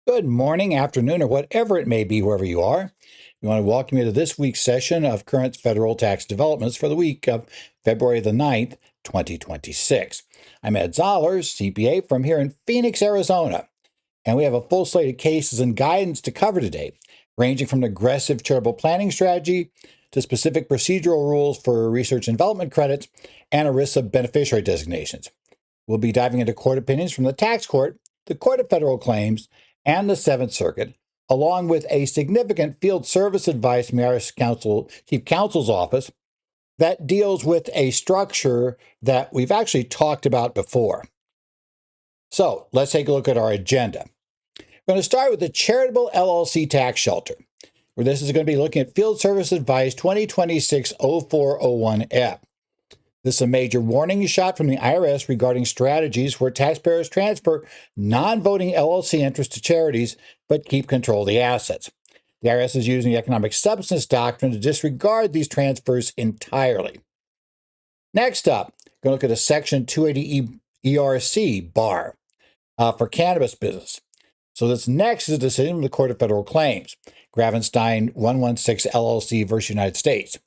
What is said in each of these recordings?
Good morning, afternoon, or whatever it may be, wherever you are. We want to welcome you to this week's session of current federal tax developments for the week of February the 9th, 2026. I'm Ed Zollars, CPA from here in Phoenix, Arizona, and we have a full slate of cases and guidance to cover today, ranging from an aggressive charitable planning strategy to specific procedural rules for research and development credits and ERISA beneficiary designations. We'll be diving into court opinions from the tax court, the Court of Federal Claims, and the Seventh Circuit, along with a significant field service advice from the Chief Counsel's Office that deals with a structure that we've actually talked about before. So let's take a look at our agenda. We're going to start with the Charitable LLC tax shelter, where this is going to be looking at Field Service Advice 2026-0401F. This is a major warning shot from the IRS regarding strategies where taxpayers transfer non-voting LLC interests to charities but keep control of the assets. The IRS is using the economic substance doctrine to disregard these transfers entirely. Next up, we're going to look at a Section 280 ERC bar for cannabis business. So this next is a decision from the Court of Federal Claims, Gravenstein 116 LLC versus United States.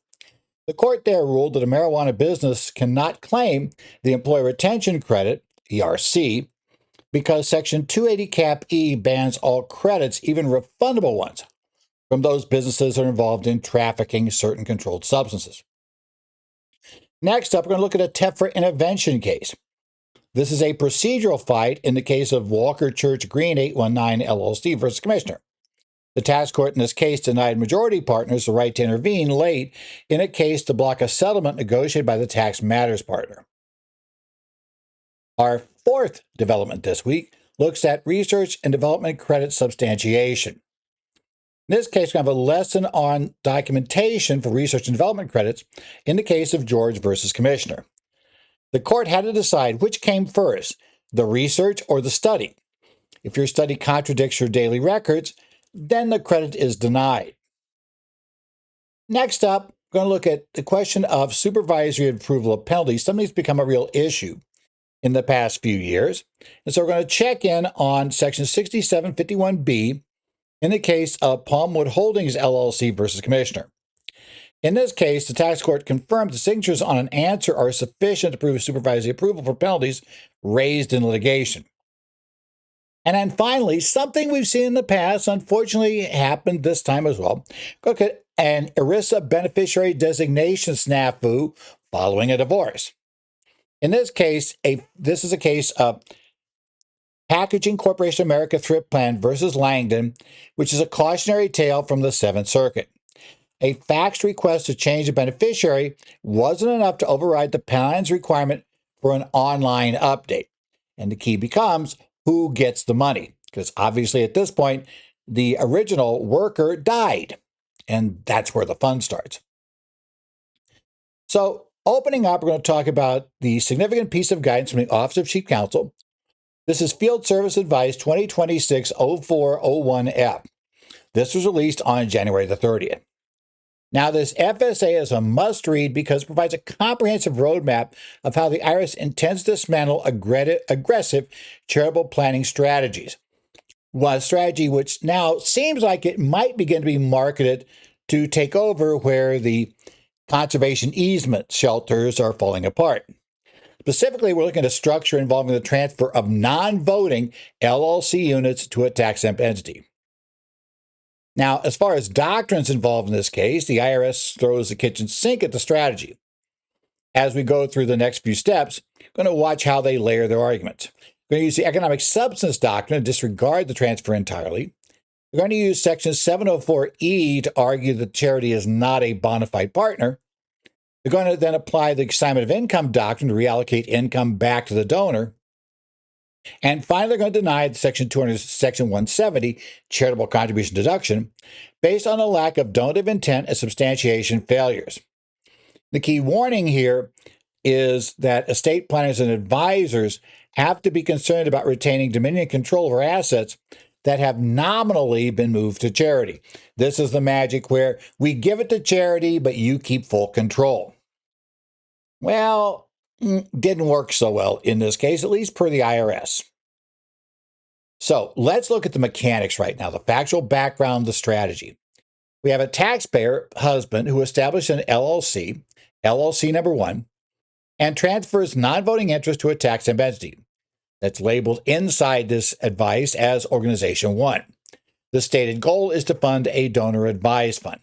The court there ruled that a marijuana business cannot claim the Employee Retention Credit, ERC, because Section 280 Cap E bans all credits, even refundable ones, from those businesses that are involved in trafficking certain controlled substances. Next up, we're going to look at a TEFRA intervention case. This is a procedural fight in the case of Walker Church Green 819 LLC versus Commissioner. The tax court in this case denied majority partners the right to intervene late in a case to block a settlement negotiated by the tax matters partner. Our fourth development this week looks at research and development credit substantiation. In this case, we have a lesson on documentation for research and development credits in the case of George versus Commissioner. The court had to decide which came first, the research or the study. If your study contradicts your daily records, then the credit is denied. Next up, we're going to look at the question of supervisory approval of penalties. Something that's become a real issue in the past few years. And so we're going to check in on Section 6751B in the case of Palmwood Holdings LLC versus Commissioner. In this case, the tax court confirmed the signatures on an answer are sufficient to prove supervisory approval for penalties raised in litigation. And then finally, something we've seen in the past, unfortunately, happened this time as well. Look at an ERISA beneficiary designation snafu following a divorce. In this case, this is a case of Packaging Corporation America Thrift Plan versus Langdon, which is a cautionary tale from the Seventh Circuit. A fax request to change the beneficiary wasn't enough to override the plan's requirement for an online update. And the key becomes, who gets the money? Because obviously at this point, the original worker died, and that's where the fun starts. So opening up, we're going to talk about the significant piece of guidance from the Office of Chief Counsel. This is Field Service Advice 2026-0401F. This was released on January the 30th. Now, this FSA is a must-read because it provides a comprehensive roadmap of how the IRS intends to dismantle aggressive charitable planning strategies. One strategy which now seems like it might begin to be marketed to take over where the conservation easement shelters are falling apart. Specifically, we're looking at a structure involving the transfer of non-voting LLC units to a tax-exempt entity. Now, as far as doctrines involved in this case, the IRS throws the kitchen sink at the strategy. As we go through the next few steps, we're going to watch how they layer their arguments. We're going to use the economic substance doctrine to disregard the transfer entirely. We're going to use Section 704E to argue that charity is not a bona fide partner. We're going to then apply the assignment of income doctrine to reallocate income back to the donor. And finally, they're going to deny Section 170, charitable contribution deduction, based on a lack of donative intent and substantiation failures. The key warning here is that estate planners and advisors have to be concerned about retaining dominion and control over assets that have nominally been moved to charity. This is the magic where we give it to charity, but you keep full control. Well, didn't work so well in this case, at least per the IRS. So let's look at the mechanics right now, the factual background, the strategy. We have a taxpayer husband who established an LLC, LLC number one, and transfers non-voting interest to a tax-exempt entity that's labeled inside this advice as Organization 1. The stated goal is to fund a donor-advised fund.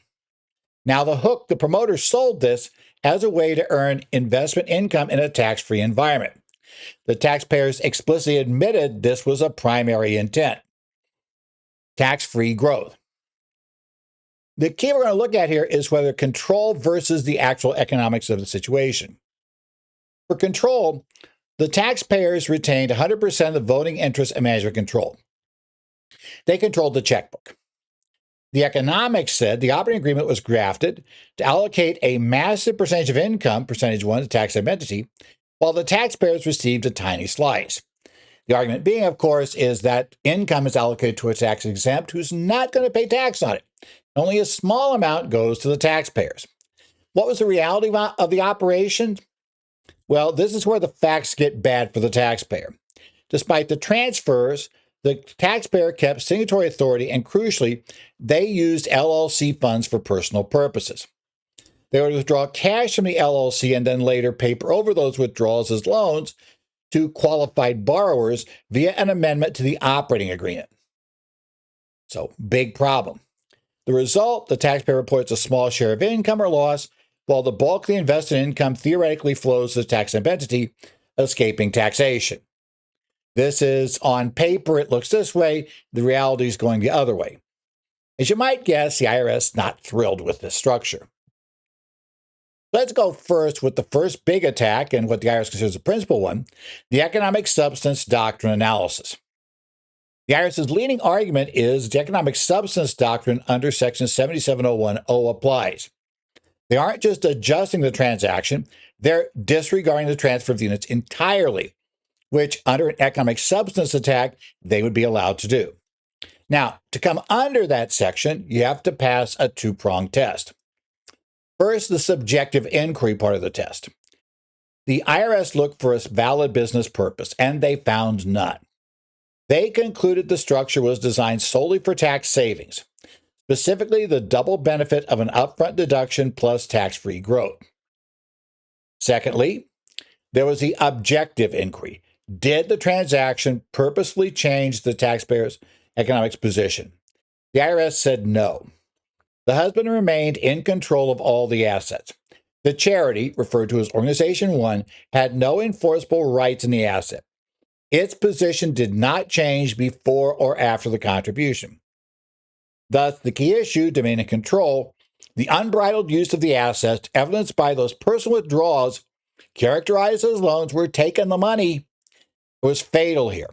Now, the promoter sold this as a way to earn investment income in a tax-free environment. The taxpayers explicitly admitted this was a primary intent: tax-free growth. The key we're going to look at here is whether control versus the actual economics of the situation. For control, the taxpayers retained 100% of the voting interest and management control. They controlled the checkbook. The economics said the operating agreement was drafted to allocate a massive percentage of income, percentage one, to tax-exempt entity, while the taxpayers received a tiny slice. The argument being, of course, is that income is allocated to a tax-exempt who's not going to pay tax on it. Only a small amount goes to the taxpayers. What was the reality of the operation? Well, this is where the facts get bad for the taxpayer. Despite the transfers, the taxpayer kept signatory authority, and crucially, they used LLC funds for personal purposes. They would withdraw cash from the LLC and then later paper over those withdrawals as loans to qualified borrowers via an amendment to the operating agreement. So, big problem. The result, the taxpayer reports a small share of income or loss, while the bulk of the invested income theoretically flows to the tax-exempt entity, escaping taxation. This is, on paper, it looks this way. The reality is going the other way. As you might guess, the IRS not thrilled with this structure. Let's go first with the first big attack and what the IRS considers the principal one, the economic substance doctrine analysis. The IRS's leading argument is the economic substance doctrine under Section 77010 applies. They aren't just adjusting the transaction, they're disregarding the transfer of the units entirely, which under an economic substance attack, they would be allowed to do. Now, to come under that section, you have to pass a two-pronged test. First, the subjective inquiry part of the test. The IRS looked for a valid business purpose, and they found none. They concluded the structure was designed solely for tax savings, specifically the double benefit of an upfront deduction plus tax-free growth. Secondly, there was the objective inquiry. Did the transaction purposely change the taxpayer's economic position? The IRS said no. The husband remained in control of all the assets. The charity, referred to as Organization 1, had no enforceable rights in the asset. Its position did not change before or after the contribution. Thus, the key issue, domain and control, the unbridled use of the assets, evidenced by those personal withdrawals, characterized as loans, were taking the money, was fatal here.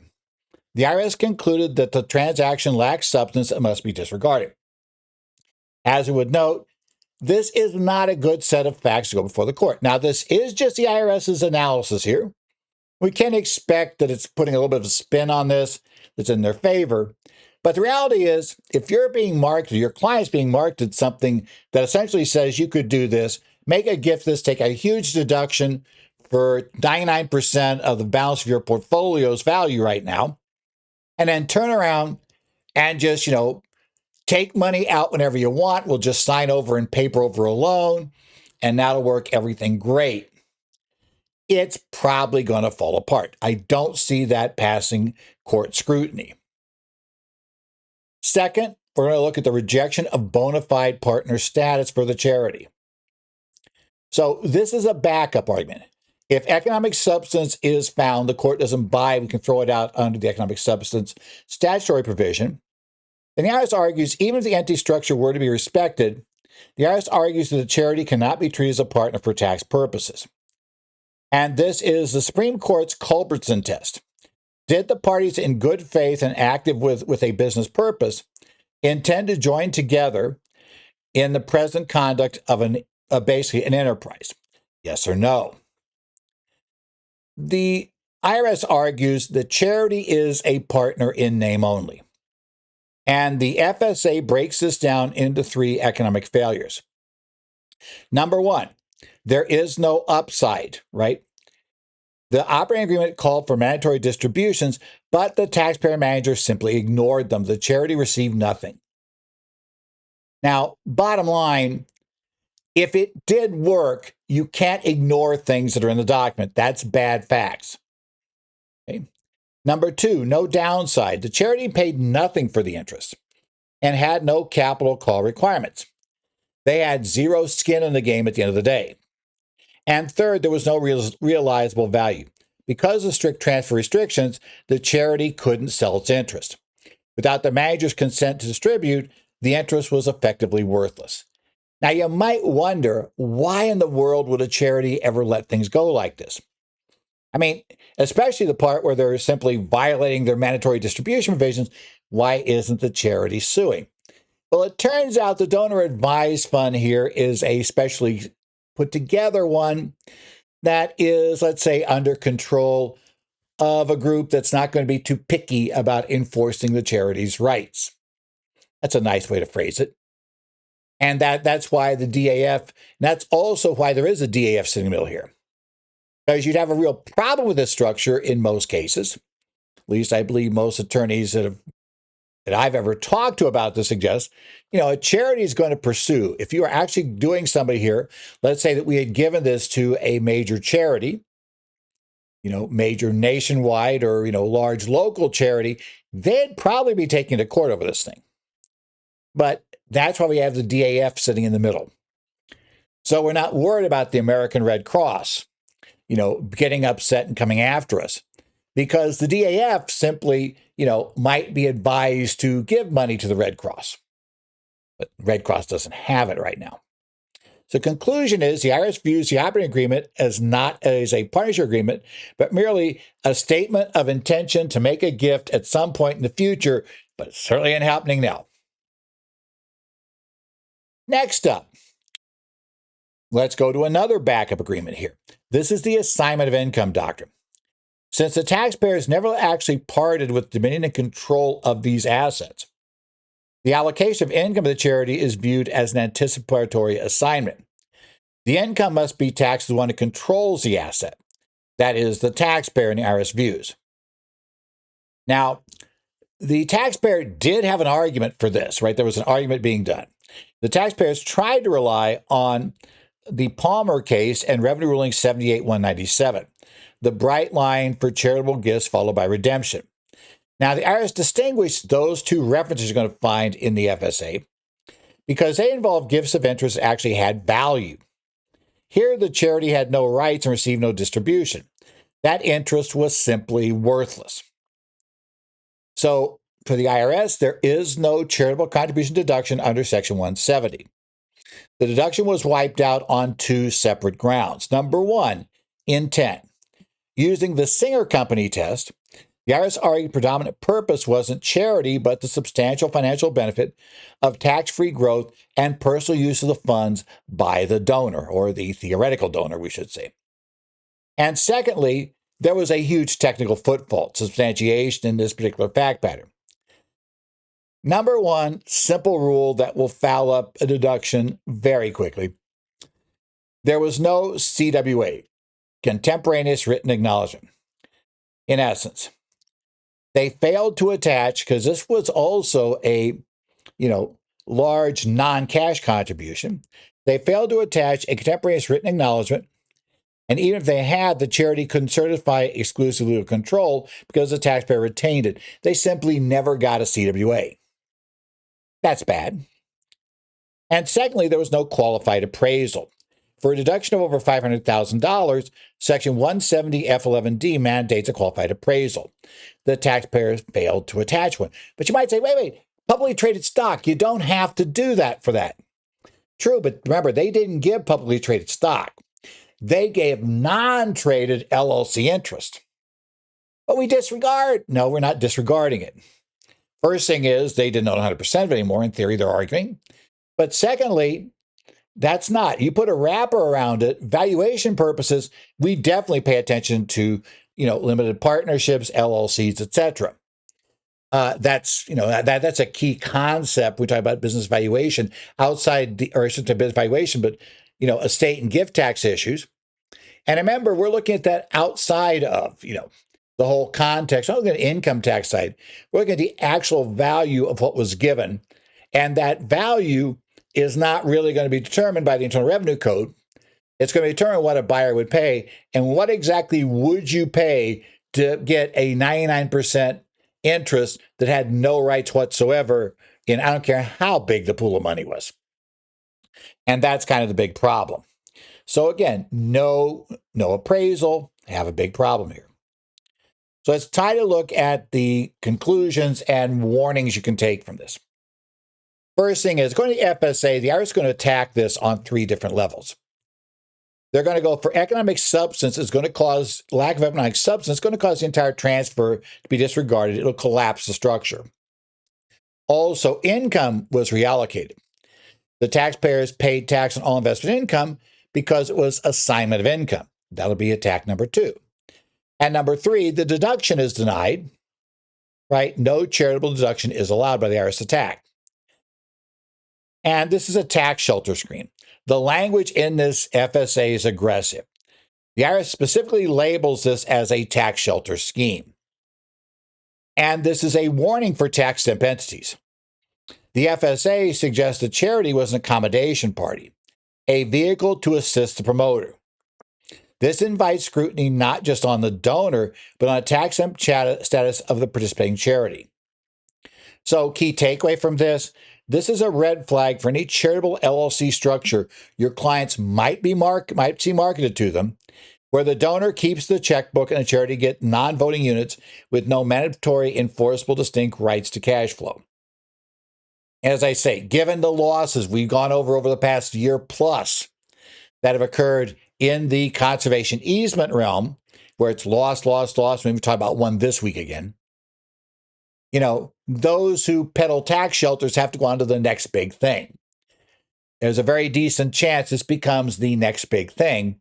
The IRS concluded that the transaction lacks substance and must be disregarded. As we would note, this is not a good set of facts to go before the court. Now, this is just the IRS's analysis here. We can expect that it's putting a little bit of a spin on this that's in their favor. But the reality is, if you're being marketed, your client's being marketed something that essentially says you could do this, make a gift this, take a huge deduction for 99% of the balance of your portfolio's value right now, and then turn around and just, take money out whenever you want. We'll just sign over and paper over a loan, and that'll work everything great. It's probably going to fall apart. I don't see that passing court scrutiny. Second, we're going to look at the rejection of bona fide partner status for the charity. So this is a backup argument. If economic substance is found, the court doesn't buy, we can throw it out under the economic substance statutory provision. And the IRS argues, even if the entity structure were to be respected, the IRS argues that the charity cannot be treated as a partner for tax purposes. And this is the Supreme Court's Culbertson test. Did the parties in good faith and active with a business purpose intend to join together in the present conduct of basically an enterprise? Yes or no? The IRS argues that charity is a partner in name only. And the FSA breaks this down into three economic failures. Number one, there is no upside, right? The operating agreement called for mandatory distributions, but the taxpayer manager simply ignored them. The charity received nothing. Now, bottom line, if it did work, you can't ignore things that are in the document. That's bad facts. Okay. Number two, no downside. The charity paid nothing for the interest and had no capital call requirements. They had zero skin in the game at the end of the day. And third, there was no realizable value. Because of strict transfer restrictions, the charity couldn't sell its interest. Without the manager's consent to distribute, the interest was effectively worthless. Now, you might wonder, why in the world would a charity ever let things go like this? I mean, especially the part where they're simply violating their mandatory distribution provisions. Why isn't the charity suing? Well, it turns out the donor advised fund here is a specially put together one that is, let's say, under control of a group that's not going to be too picky about enforcing the charity's rights. That's a nice way to phrase it. And that's why the DAF, that's also why there is a DAF sitting in the middle here. Because you'd have a real problem with this structure in most cases. At least I believe most attorneys that I've ever talked to about this suggest, a charity is going to pursue. If you are actually doing somebody here, let's say that we had given this to a major charity, major nationwide or, large local charity, they'd probably be taking to court over this thing. But that's why we have the DAF sitting in the middle. So we're not worried about the American Red Cross, getting upset and coming after us. Because the DAF simply, might be advised to give money to the Red Cross. But Red Cross doesn't have it right now. So the conclusion is the IRS views the operating agreement as not as a partnership agreement, but merely a statement of intention to make a gift at some point in the future, but it certainly ain't happening now. Next up, let's go to another backup agreement here. This is the assignment of income doctrine. Since the taxpayers never actually parted with dominion and control of these assets, the allocation of income to the charity is viewed as an anticipatory assignment. The income must be taxed to the one who controls the asset. That is, the taxpayer in the IRS views. Now, the taxpayer did have an argument for this, right? There was an argument being done. The taxpayers tried to rely on the Palmer case and Revenue Ruling 78-197, the bright line for charitable gifts followed by redemption. Now, the IRS distinguished those two references you're going to find in the FSA because they involve gifts of interest that actually had value. Here, the charity had no rights and received no distribution. That interest was simply worthless. So, for the IRS, there is no charitable contribution deduction under Section 170. The deduction was wiped out on two separate grounds. Number one, intent. Using the Singer Company test, the IRS argued predominant purpose wasn't charity, but the substantial financial benefit of tax-free growth and personal use of the funds by the donor, or the theoretical donor, we should say. And secondly, there was a huge technical footfall, substantiation in this particular fact pattern. Number one, simple rule that will foul up a deduction very quickly. There was no CWA, contemporaneous written acknowledgement. In essence, they failed to attach, because this was also a, large non-cash contribution. They failed to attach a contemporaneous written acknowledgement. And even if they had, the charity couldn't certify exclusive legal control because the taxpayer retained it. They simply never got a CWA. That's bad. And secondly, there was no qualified appraisal. For a deduction of over $500,000, Section 170 F11D mandates a qualified appraisal. The taxpayers failed to attach one. But you might say, wait, publicly traded stock, you don't have to do that for that. True, but remember, they didn't give publicly traded stock. They gave non-traded LLC interest. But we disregard. No, we're not disregarding it. First thing is, they didn't own 100% of it anymore. In theory, they're arguing. But secondly, that's not. You put a wrapper around it. Valuation purposes, we definitely pay attention to, limited partnerships, LLCs, etc. That's a key concept. We talk about business valuation outside the, or I shouldn't say business valuation, but estate and gift tax issues. And remember, we're looking at that outside of, the whole context. We're not looking at the income tax side. We're looking at the actual value of what was given. And that value is not really going to be determined by the Internal Revenue Code. It's going to determine what a buyer would pay and what exactly would you pay to get a 99% interest that had no rights whatsoever in, I don't care how big the pool of money was. And that's kind of the big problem. So again, no appraisal, have a big problem here. So it's time to look at the conclusions and warnings you can take from this. First thing is, going to the FSA, the IRS is going to attack this on 3 different levels. They're going to go for economic substance is going to cause, lack of economic substance is going to cause the entire transfer to be disregarded. It'll collapse the structure. Also, income was reallocated. The taxpayers paid tax on all investment income because it was assignment of income. That'll be attack number 2. And number 3, the deduction is denied, right? No charitable deduction is allowed by the IRS attack. And this is a tax shelter screen. The language in this FSA is aggressive. The IRS specifically labels this as a tax shelter scheme. And this is a warning for tax-exempt entities. The FSA suggests that charity was an accommodation party, a vehicle to assist the promoter. This invites scrutiny not just on the donor, but on a tax-exempt status of the participating charity. So, key takeaway from this is a red flag for any charitable LLC structure your clients might see marketed to them, where the donor keeps the checkbook and the charity get non-voting units with no mandatory enforceable distinct rights to cash flow. As I say, given the losses we've gone over the past year plus that have occurred in the conservation easement realm, where it's lost, maybe talk about one this week again, those who peddle tax shelters have to go on to the next big thing. There's a very decent chance this becomes the next big thing,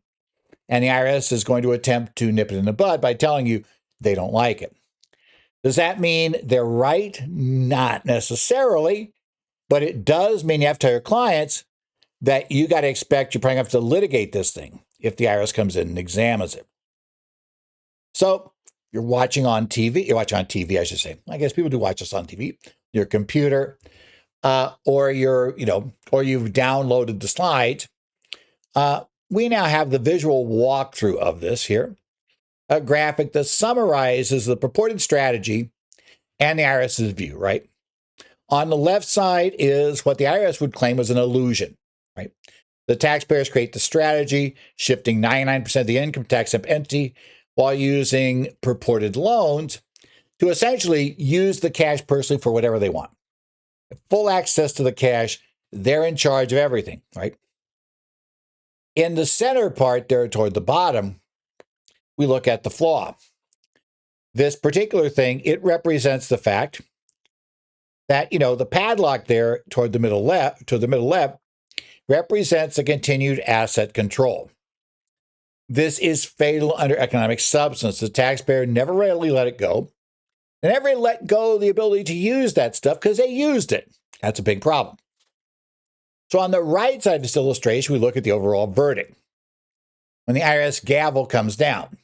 and the IRS is going to attempt to nip it in the bud by telling you they don't like it. Does that mean they're right? Not necessarily, but it does mean you have to tell your clients that you got to expect you're probably going to have to litigate this thing if the IRS comes in and examines it. So you're watching on TV, I should say. I guess people do watch us on TV, your computer, or you've downloaded the slides. We now have the visual walkthrough of this here, a graphic that summarizes the purported strategy and the IRS's view, right? On the left side is what the IRS would claim was an illusion, right? The taxpayers create the strategy, shifting 99% of the income tax-exempt entity while using purported loans to essentially use the cash personally for whatever they want. Full access to the cash, they're in charge of everything, right? In the center part there toward the bottom, we look at the flaw. This particular thing, it represents the fact that, the padlock there toward the middle left, represents a continued asset control. This is fatal under economic substance. The taxpayer never really let it go. They never let go of the ability to use that stuff because they used it. That's a big problem. So on the right side of this illustration, we look at the overall verdict. When the IRS gavel comes down,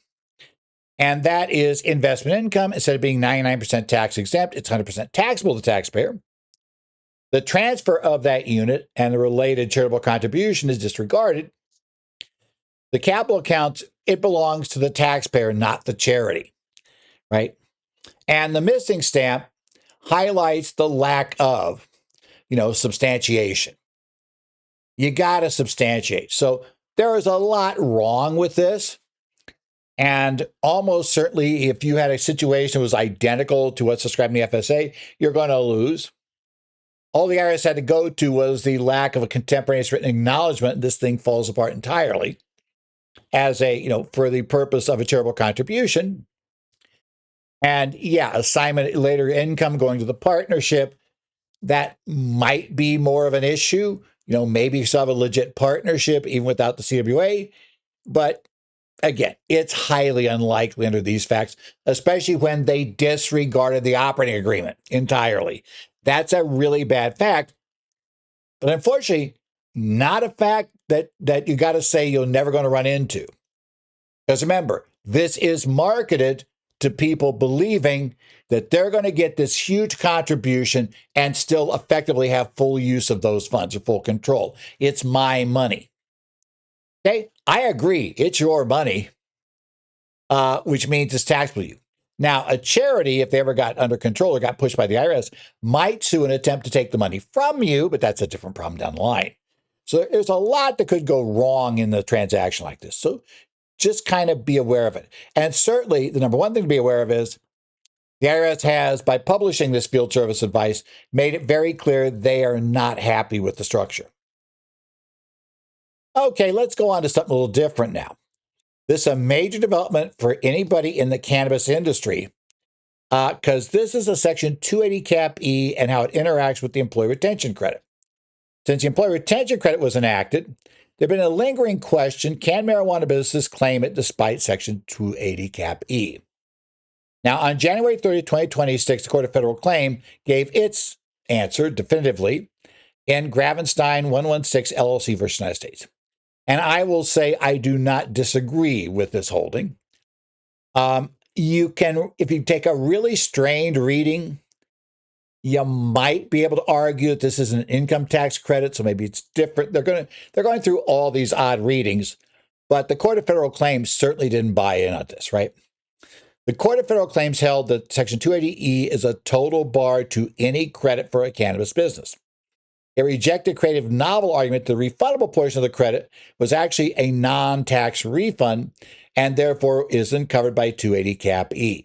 and that is investment income, instead of being 99% tax exempt, it's 100% taxable to the taxpayer. The transfer of that unit and the related charitable contribution is disregarded. The capital account, it belongs to the taxpayer, not the charity, right? And the missing stamp highlights the lack of, substantiation. You got to substantiate. So there is a lot wrong with this. And almost certainly, if you had a situation that was identical to what's described in the FSA, you're going to lose. All the IRS had to go to was the lack of a contemporaneous written acknowledgement. This thing falls apart entirely as for the purpose of a charitable contribution. And assignment later income going to the partnership, that might be more of an issue. Maybe you still have a legit partnership even without the CWA. But again, it's highly unlikely under these facts, especially when they disregarded the operating agreement entirely. That's a really bad fact. But unfortunately, not a fact that you got to say you're never going to run into. Because remember, this is marketed to people believing that they're going to get this huge contribution and still effectively have full use of those funds or full control. It's my money. Okay, I agree. It's your money, which means it's taxable to you. Now, a charity, if they ever got under control or got pushed by the IRS, might sue and attempt to take the money from you, but that's a different problem down the line. So there's a lot that could go wrong in the transaction like this. So just kind of be aware of it. And certainly, the number one thing to be aware of is the IRS has, by publishing this field service advice, made it very clear they are not happy with the structure. Okay, let's go on to something a little different now. This is a major development for anybody in the cannabis industry because this is a Section 280 Cap E and how it interacts with the Employee Retention Credit. Since the Employee Retention Credit was enacted, there's been a lingering question, can marijuana businesses claim it despite Section 280 Cap E? Now, on January 30, 2026, the Court of Federal Claim gave its answer definitively in Gravenstein 116 LLC versus United States. And I will say I do not disagree with this holding. You can, if you take a really strained reading, you might be able to argue that this is an income tax credit, so maybe it's different. They're going through all these odd readings, but the Court of Federal Claims certainly didn't buy in on this, right? The Court of Federal Claims held that Section 280E is a total bar to any credit for a cannabis business. It rejected creative novel argument that the refundable portion of the credit was actually a non-tax refund and therefore isn't covered by 280 Cap E.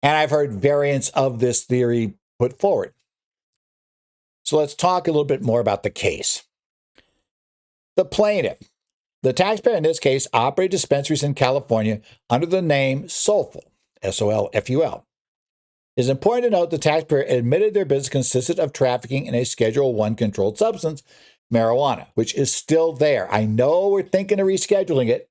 And I've heard variants of this theory put forward. So let's talk a little bit more about the case. The plaintiff, the taxpayer in this case, operated dispensaries in California under the name Soulful, S-O-L-F-U-L. It is important to note the taxpayer admitted their business consisted of trafficking in a Schedule I controlled substance, marijuana, which is still there. I know we're thinking of rescheduling it,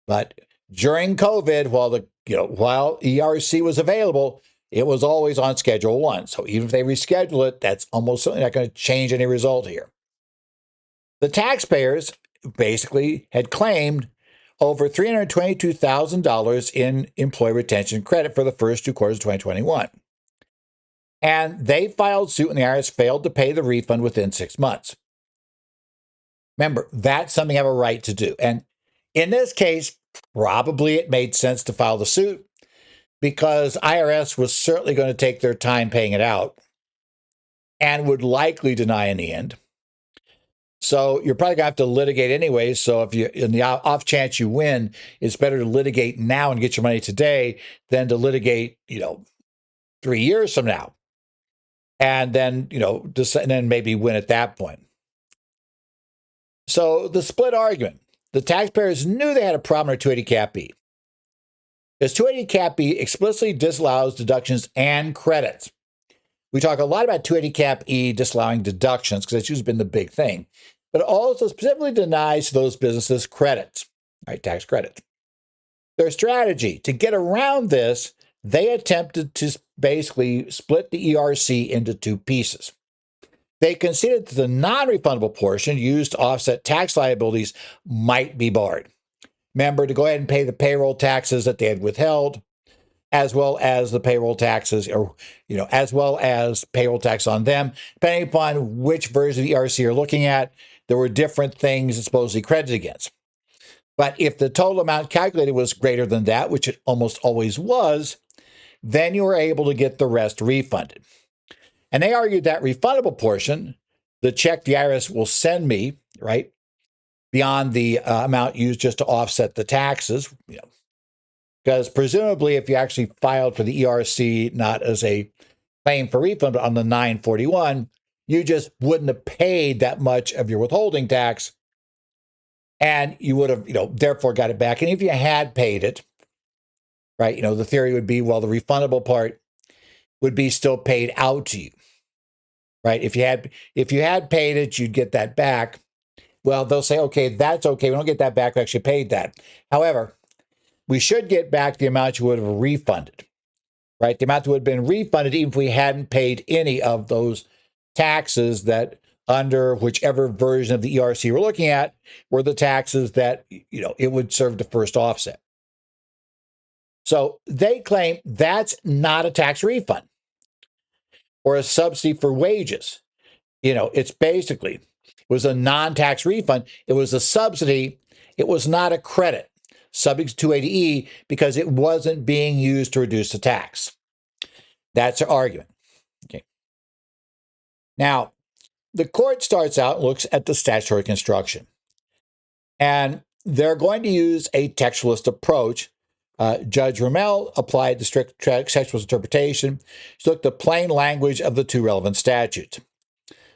but during COVID, while ERC was available, it was always on Schedule I. So even if they reschedule it, that's almost certainly not going to change any result here. The taxpayers basically had claimed over $322,000 in employee retention credit for the first 2 quarters of 2021. And they filed suit and the IRS failed to pay the refund within 6 months. Remember, that's something you have a right to do. And in this case, probably it made sense to file the suit because IRS was certainly going to take their time paying it out and would likely deny in the end. So you're probably going to have to litigate anyway. So if you, in the off chance you win, it's better to litigate now and get your money today than to litigate, 3 years from now. And then, and then maybe win at that point. So the split argument, the taxpayers knew they had a problem with 280 Cap B. Because 280 Cap B explicitly disallows deductions and credits. We talk a lot about 280 Cap E disallowing deductions because that's usually been the big thing. But it also specifically denies those businesses credits, right? Tax credits. Their strategy to get around this, they attempted to basically split the ERC into 2 pieces. They conceded that the non-refundable portion used to offset tax liabilities might be barred. Remember, to go ahead and pay the payroll taxes that they had withheld, as well as the payroll taxes, as well as payroll tax on them. Depending upon which version of the ERC you're looking at, there were different things it's supposedly credited against. But if the total amount calculated was greater than that, which it almost always was, then you were able to get the rest refunded. And they argued that refundable portion, the check the IRS will send me, right, beyond the amount used just to offset the taxes, because presumably if you actually filed for the ERC not as a claim for refund, but on the 941, you just wouldn't have paid that much of your withholding tax, and you would have, therefore got it back. And if you had paid it, right, the theory would be, well, the refundable part would be still paid out to you, right? If you had paid it, you'd get that back. Well, they'll say, okay, that's okay. We don't get that back. We actually paid that. However, we should get back the amount you would have refunded, right? The amount that would have been refunded even if we hadn't paid any of those taxes that under whichever version of the ERC we're looking at were the taxes that, it would serve to first offset. So they claim that's not a tax refund or a subsidy for wages. It's basically, it was a non-tax refund. It was a subsidy. It was not a credit subject to 280E because it wasn't being used to reduce the tax. That's their argument. Okay. Now, the court starts out and looks at the statutory construction. And they're going to use a textualist approach. Judge Rommel applied the strict textualist interpretation. She looked at the plain language of the two relevant statutes.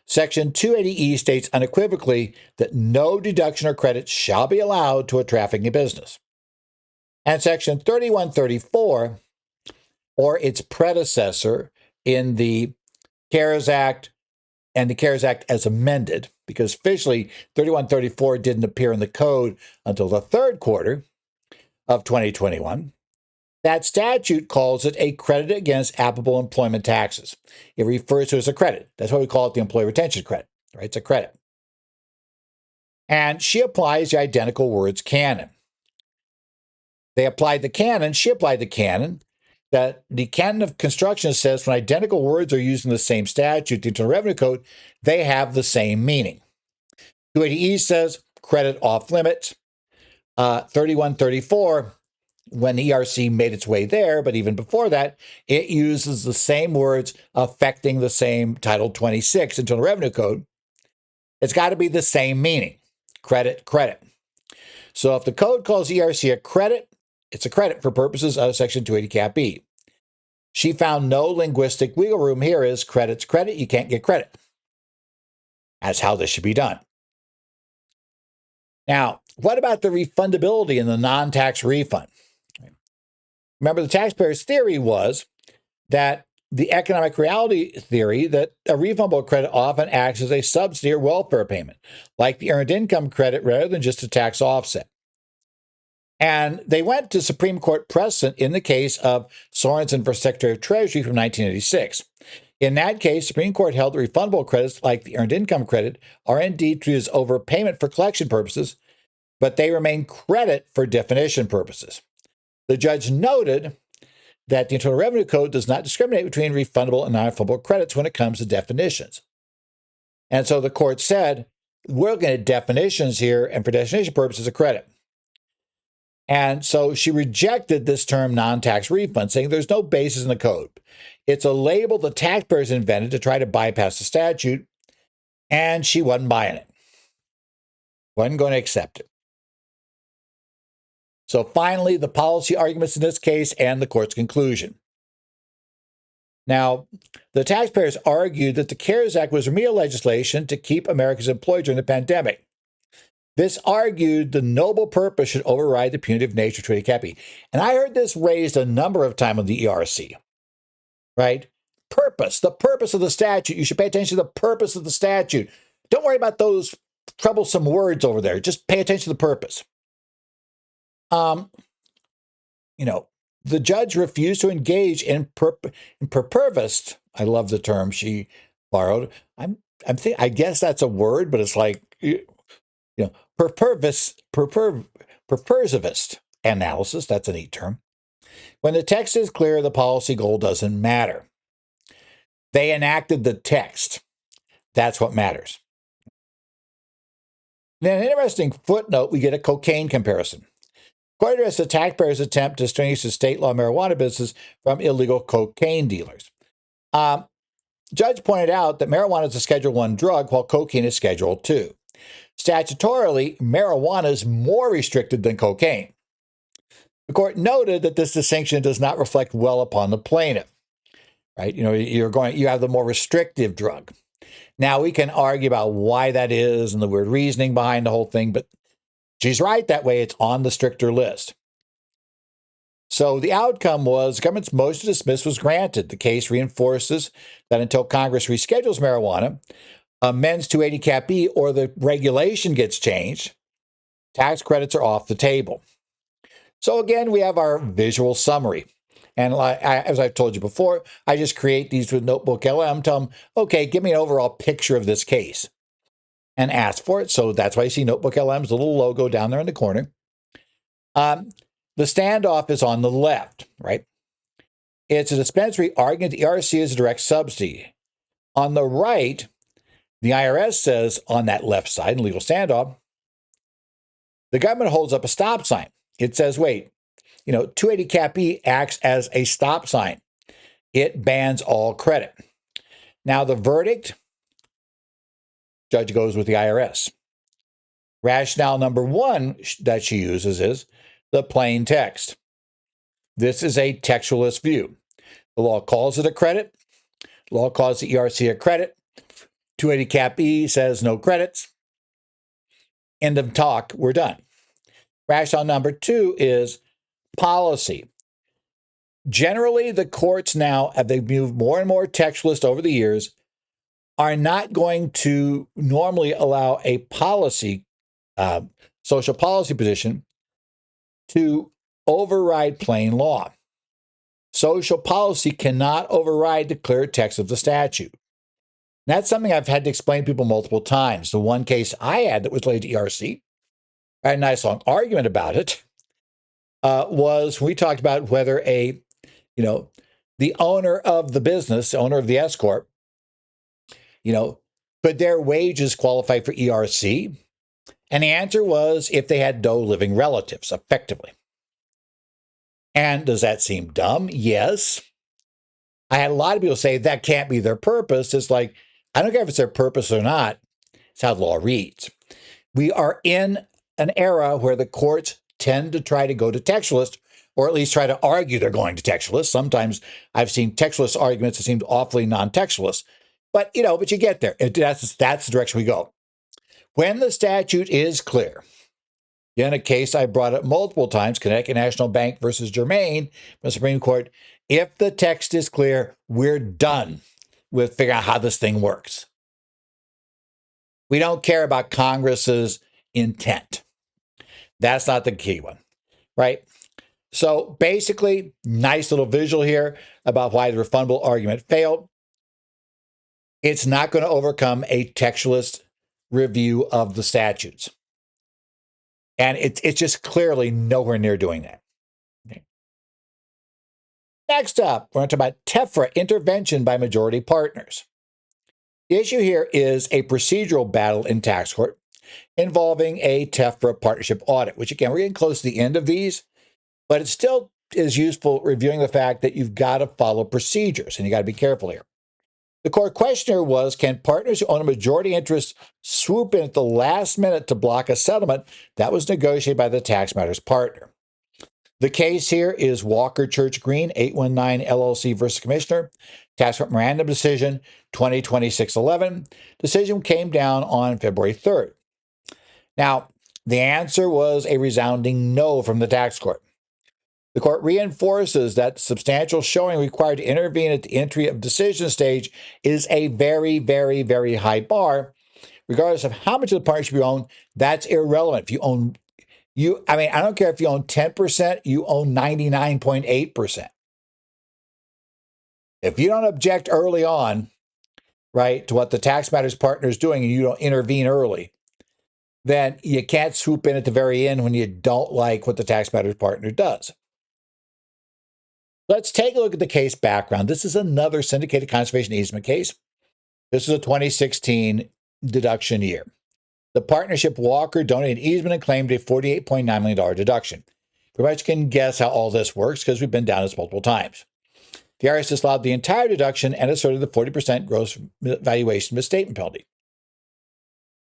Section 280E states unequivocally that no deduction or credit shall be allowed to a trafficking business. And Section 3134, or its predecessor in the CARES Act and the CARES Act as amended, because officially 3134 didn't appear in the code until the third quarter of 2021. That statute calls it a credit against applicable employment taxes. It refers to it as a credit. That's why we call it the employee retention credit, right? It's a credit. And she applies the identical words canon. They applied the canon. She applied the canon. That the canon of construction says when identical words are used in the same statute, the Internal Revenue Code, they have the same meaning. 280E says credit off limits. 3134, when the ERC made its way there, but even before that, it uses the same words affecting the same Title 26 Internal Revenue Code. It's got to be the same meaning, credit, credit. So if the code calls ERC a credit, it's a credit for purposes of Section 280 Cap B. She found no linguistic wiggle room here. Is credit's credit, you can't get credit. That's how this should be done. Now, what about the refundability and the non-tax refund? Remember, the taxpayer's theory was that the economic reality theory that a refundable credit often acts as a subsidy or welfare payment, like the earned income credit rather than just a tax offset. And they went to Supreme Court precedent in the case of Sorensen v. Secretary of Treasury from 1986. In that case, Supreme Court held that refundable credits like the earned income credit are indeed treated as overpayment for collection purposes, but they remain credit for definition purposes. The judge noted that the Internal Revenue Code does not discriminate between refundable and non-refundable credits when it comes to definitions. And so the court said, we're looking at definitions here, and for definition purposes, a credit. And so she rejected this term non-tax refund, saying there's no basis in the code. It's a label the taxpayers invented to try to bypass the statute, and she wasn't buying it. Wasn't going to accept it. So finally, the policy arguments in this case and the court's conclusion. Now, the taxpayers argued that the CARES Act was remedial legislation to keep Americans employed during the pandemic. This argued the noble purpose should override the punitive nature of 280 Cap B. And I heard this raised a number of times on the ERC, right? Purpose, the purpose of the statute. You should pay attention to the purpose of the statute. Don't worry about those troublesome words over there. Just pay attention to the purpose. The judge refused to engage in perpervist. I love the term she borrowed. I guess that's a word, but it's like, perpersivist analysis. That's a neat term. When the text is clear, the policy goal doesn't matter. They enacted the text. That's what matters. In an interesting footnote, we get a cocaine comparison. Court addressed the taxpayers' attempt to distinguish the state law marijuana business from illegal cocaine dealers. Judge pointed out that marijuana is a Schedule I drug, while cocaine is Schedule II. Statutorily, marijuana is more restricted than cocaine. The court noted that this distinction does not reflect well upon the plaintiff. Right? You have the more restrictive drug. Now, we can argue about why that is and the weird reasoning behind the whole thing, but she's right that way. It's on the stricter list. So the outcome was the government's motion to dismiss was granted. The case reinforces that until Congress reschedules marijuana, amends 280 Cap B, or the regulation gets changed, tax credits are off the table. So again, we have our visual summary. And as I've told you before, I just create these with Notebook LM, tell them, okay, give me an overall picture of this case. and asked for it. So that's why you see Notebook LM's little logo down there in the corner. The standoff is on the left, right? It's a dispensary arguing the ERC is a direct subsidy. On the right, the IRS says on that left side in legal standoff, the government holds up a stop sign. It says, wait, 280 Cap E acts as a stop sign. It bans all credit. Now the verdict, judge goes with the IRS. Rationale number one that she uses is the plain text. This is a textualist view. The law calls it a credit. The law calls the ERC a credit. 280 Cap E says no credits. End of talk. We're done. Rationale number two is policy. Generally, the courts now, as they've moved more and more textualist over the years, are not going to normally allow a policy, social policy position to override plain law. Social policy cannot override the clear text of the statute. And that's something I've had to explain to people multiple times. The one case I had that was related to ERC, I had a nice long argument about it, was we talked about whether the owner of the business, the owner of the S Corp, could their wages qualify for ERC? And the answer was if they had no living relatives, effectively. And does that seem dumb? Yes. I had a lot of people say that can't be their purpose. It's like, I don't care if it's their purpose or not. It's how the law reads. We are in an era where the courts tend to try to go to textualist, or at least try to argue they're going to textualist. Sometimes I've seen textualist arguments that seem awfully non-textualist. But you get there. That's the direction we go. When the statute is clear, in a case I brought up multiple times, Connecticut National Bank versus Germain, from the Supreme Court, if the text is clear, we're done with figuring out how this thing works. We don't care about Congress's intent. That's not the key one, right? So basically, nice little visual here about why the refundable argument failed. It's not going to overcome a textualist review of the statutes. And it's just clearly nowhere near doing that. Okay. Next up, we're going to talk about TEFRA intervention by majority partners. The issue here is a procedural battle in tax court involving a TEFRA partnership audit, which again, we're getting close to the end of these, but it still is useful reviewing the fact that you've got to follow procedures and you got to be careful here. The court questioner was, can partners who own a majority interest swoop in at the last minute to block a settlement that was negotiated by the tax matters partner? The case here is Walker Church Green, 819 LLC versus Commissioner, Tax Court Memorandum Decision 2026-11. Decision came down on February 3rd. Now, the answer was a resounding no from the tax court. The court reinforces that substantial showing required to intervene at the entry of decision stage is a very, very, very high bar. Regardless of how much of the partnership you own, that's irrelevant. If you own, I don't care if you own 10%, you own 99.8%. If you don't object early on, right, to what the tax matters partner is doing and you don't intervene early, then you can't swoop in at the very end when you don't like what the tax matters partner does. Let's take a look at the case background. This is another syndicated conservation easement case. This is a 2016 deduction year. The partnership Walker donated easement and claimed a $48.9 million deduction. Pretty much can guess how all this works because we've been down this multiple times. The IRS disallowed the entire deduction and asserted the 40% gross valuation misstatement penalty.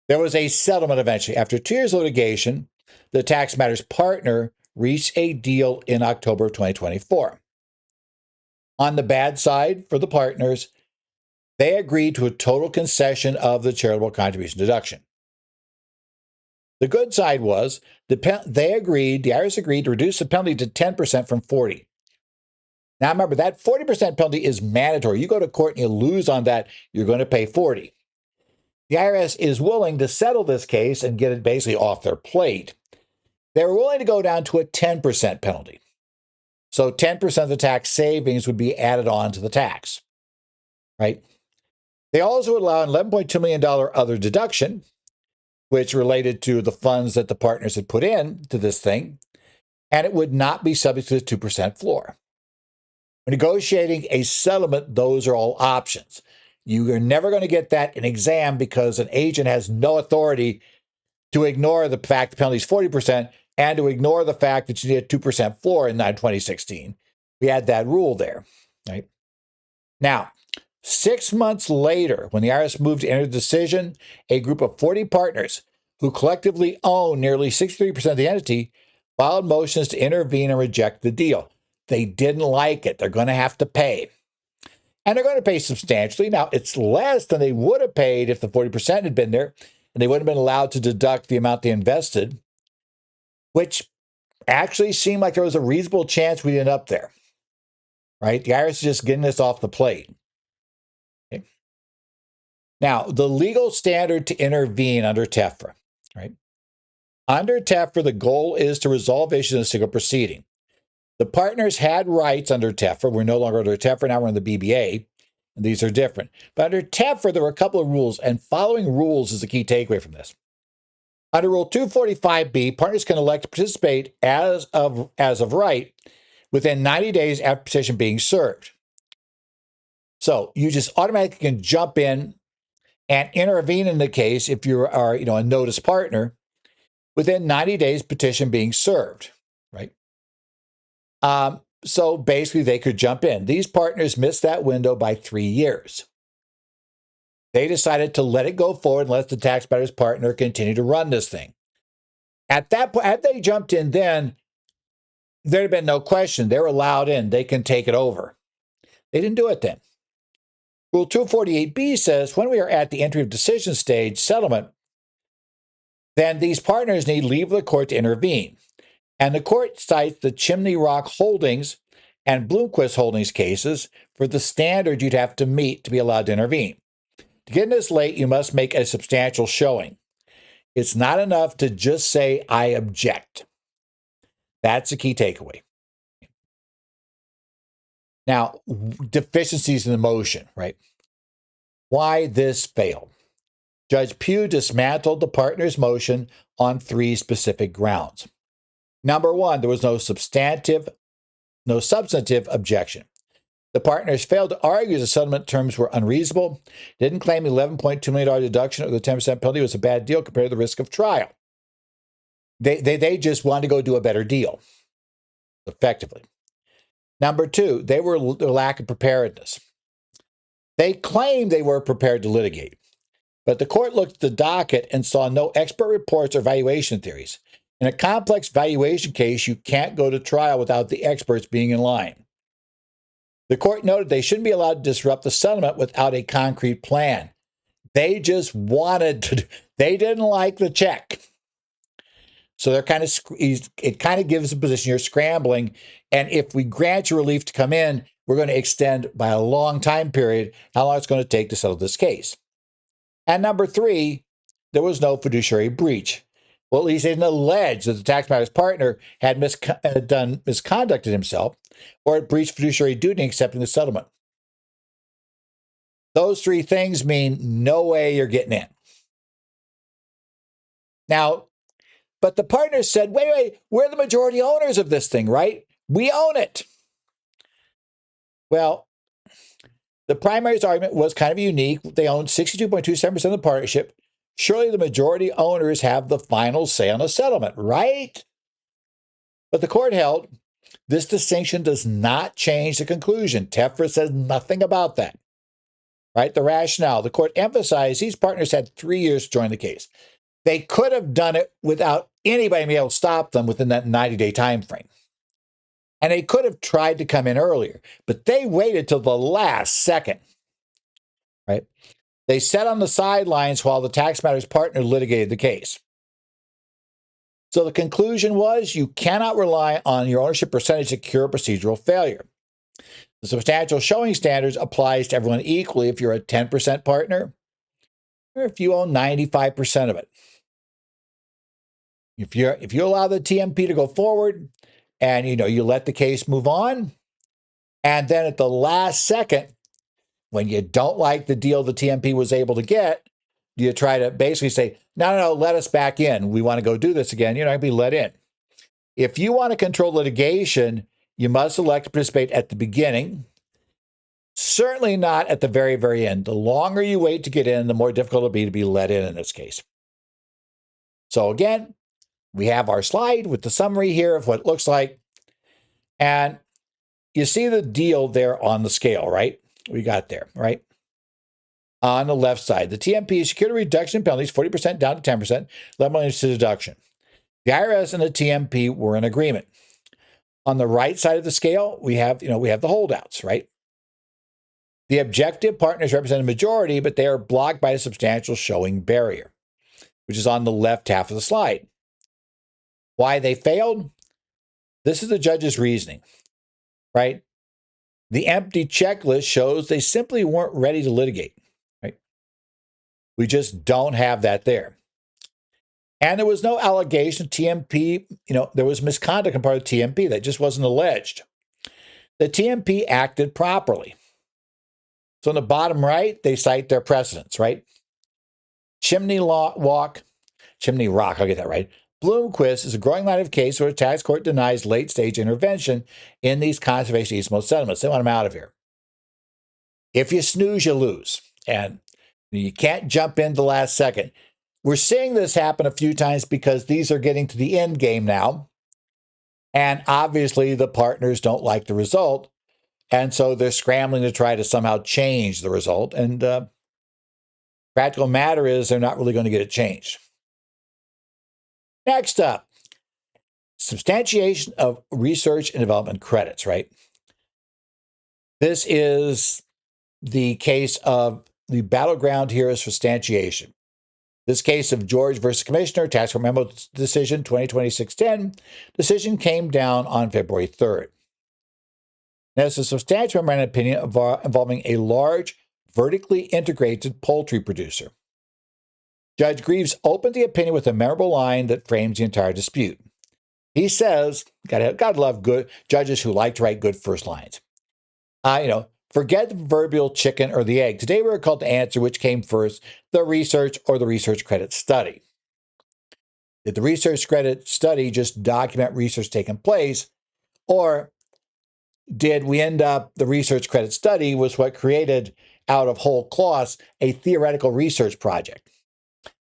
There was a settlement eventually. After 2 years of litigation, the tax matters partner reached a deal in October of 2024. On the bad side for the partners, they agreed to a total concession of the charitable contribution deduction. The good side was the IRS agreed to reduce the penalty to 10% from 40%. Now remember, that 40% penalty is mandatory. You go to court and you lose on that, you're going to pay 40%. The IRS is willing to settle this case and get it basically off their plate. They were willing to go down to a 10% penalty. So 10% of the tax savings would be added on to the tax, right? They also would allow an $11.2 million other deduction, which related to the funds that the partners had put in to this thing, and it would not be subject to the 2% floor. When negotiating a settlement, those are all options. You are never going to get that in exam because an agent has no authority to ignore the fact the penalty is 40% and to ignore the fact that you need a 2% floor in 2016. We had that rule there, right? Now, 6 months later, when the IRS moved to enter the decision, a group of 40 partners who collectively own nearly 63% of the entity filed motions to intervene and reject the deal. They didn't like it. They're going to have to pay. And they're going to pay substantially. Now, it's less than they would have paid if the 40% had been there, and they wouldn't have been allowed to deduct the amount they invested, which actually seemed like there was a reasonable chance we'd end up there, right? The IRS is just getting this off the plate. Okay. Now, the legal standard to intervene under TEFRA, right? Under TEFRA, the goal is to resolve issues in a single proceeding. The partners had rights under TEFRA. We're no longer under TEFRA. Now we're in the BBA, and these are different. But under TEFRA, there were a couple of rules, and following rules is the key takeaway from this. Under Rule 245B, partners can elect to participate as of right within 90 days after petition being served. So you just automatically can jump in and intervene in the case if you are, a notice partner within 90 days petition being served, right? So basically they could jump in. These partners missed that window by 3 years. They decided to let it go forward and let the tax matters partner continue to run this thing. At that point, had they jumped in then, there'd have been no question. They're allowed in. They can take it over. They didn't do it then. Rule 248B says when we are at the entry of decision stage settlement, then these partners need leave of the court to intervene. And the court cites the Chimney Rock Holdings and Bloomquist Holdings cases for the standard you'd have to meet to be allowed to intervene. To get in this late, you must make a substantial showing. It's not enough to just say, I object. That's a key takeaway. Now, deficiencies in the motion, right? Why this failed? Judge Pugh dismantled the partner's motion on 3 specific grounds. Number 1, there was no substantive objection. The partners failed to argue the settlement terms were unreasonable, didn't claim the $11.2 million deduction or the 10% penalty was a bad deal compared to the risk of trial. They just wanted to go do a better deal, effectively. Number 2, they were the lack of preparedness. They claimed they were prepared to litigate, but the court looked at the docket and saw no expert reports or valuation theories. In a complex valuation case, you can't go to trial without the experts being in line. The court noted they shouldn't be allowed to disrupt the settlement without a concrete plan. They just wanted to, they didn't like the check. So they're it kind of gives a position you're scrambling. And if we grant you relief to come in, we're going to extend by a long time period how long it's going to take to settle this case. And number 3, there was no fiduciary breach. Well, at least they didn't allege that the tax matters partner had misconducted himself or had breached fiduciary duty in accepting the settlement. Those 3 things mean no way you're getting in. Now, but the partners said, wait, we're the majority owners of this thing, right? We own it. Well, the primary's argument was kind of unique. They own 62.27% of the partnership. Surely the majority owners have the final say on the settlement, right? But the court held this distinction does not change the conclusion. TEFRA says nothing about that, right? The rationale, the court emphasized these partners had 3 years to join the case. They could have done it without anybody being able to stop them within that 90-day time frame. And they could have tried to come in earlier, but they waited till the last second, right? They sat on the sidelines while the tax matters partner litigated the case. So the conclusion was you cannot rely on your ownership percentage to cure procedural failure. The substantial showing standards applies to everyone equally if you're a 10% partner or if you own 95% of it. If you allow the TMP to go forward and you let the case move on, and then at the last second, when you don't like the deal the TMP was able to get, you try to basically say, no, let us back in. We want to go do this again. You're not going to be let in. If you want to control litigation, you must elect to participate at the beginning. Certainly not at the very, very end. The longer you wait to get in, the more difficult it'll be to be let in this case. So again, we have our slide with the summary here of what it looks like. And you see the deal there on the scale, right? We got there, right? On the left side, the TMP secured a reduction in penalties, 40% down to 10%, $11 million to deduction. The IRS and the TMP were in agreement. On the right side of the scale, we have the holdouts, right? The objective partners represent a majority, but they are blocked by a substantial showing barrier, which is on the left half of the slide. Why they failed? This is the judge's reasoning, right? The empty checklist shows they simply weren't ready to litigate, right? We just don't have that there. And there was no allegation of TMP, there was misconduct on part of TMP that just wasn't alleged. The TMP acted properly. So in the bottom right, they cite their precedents, right? Chimney Rock, I'll get that right. Bloomquist is a growing line of case where a tax court denies late-stage intervention in these conservation easement settlements. They want them out of here. If you snooze, you lose. And you can't jump in the last second. We're seeing this happen a few times because these are getting to the end game now. And obviously, the partners don't like the result. And so they're scrambling to try to somehow change the result. And practical matter is they're not really going to get it changed. Next up, substantiation of research and development credits, right? This is the case of the battleground here is substantiation. This case of George versus Commissioner, Tax Court Memo Decision 2020-610, decision came down on February 3rd. Now, it's a substantial memorandum opinion involving a large, vertically integrated poultry producer. Judge Greaves opened the opinion with a memorable line that frames the entire dispute. He says, gotta love good judges who like to write good first lines. Forget the proverbial chicken or the egg. Today we're called to answer which came first, the research or the research credit study. Did the research credit study just document research taking place, or did we end up, the research credit study was what created out of whole cloth a theoretical research project?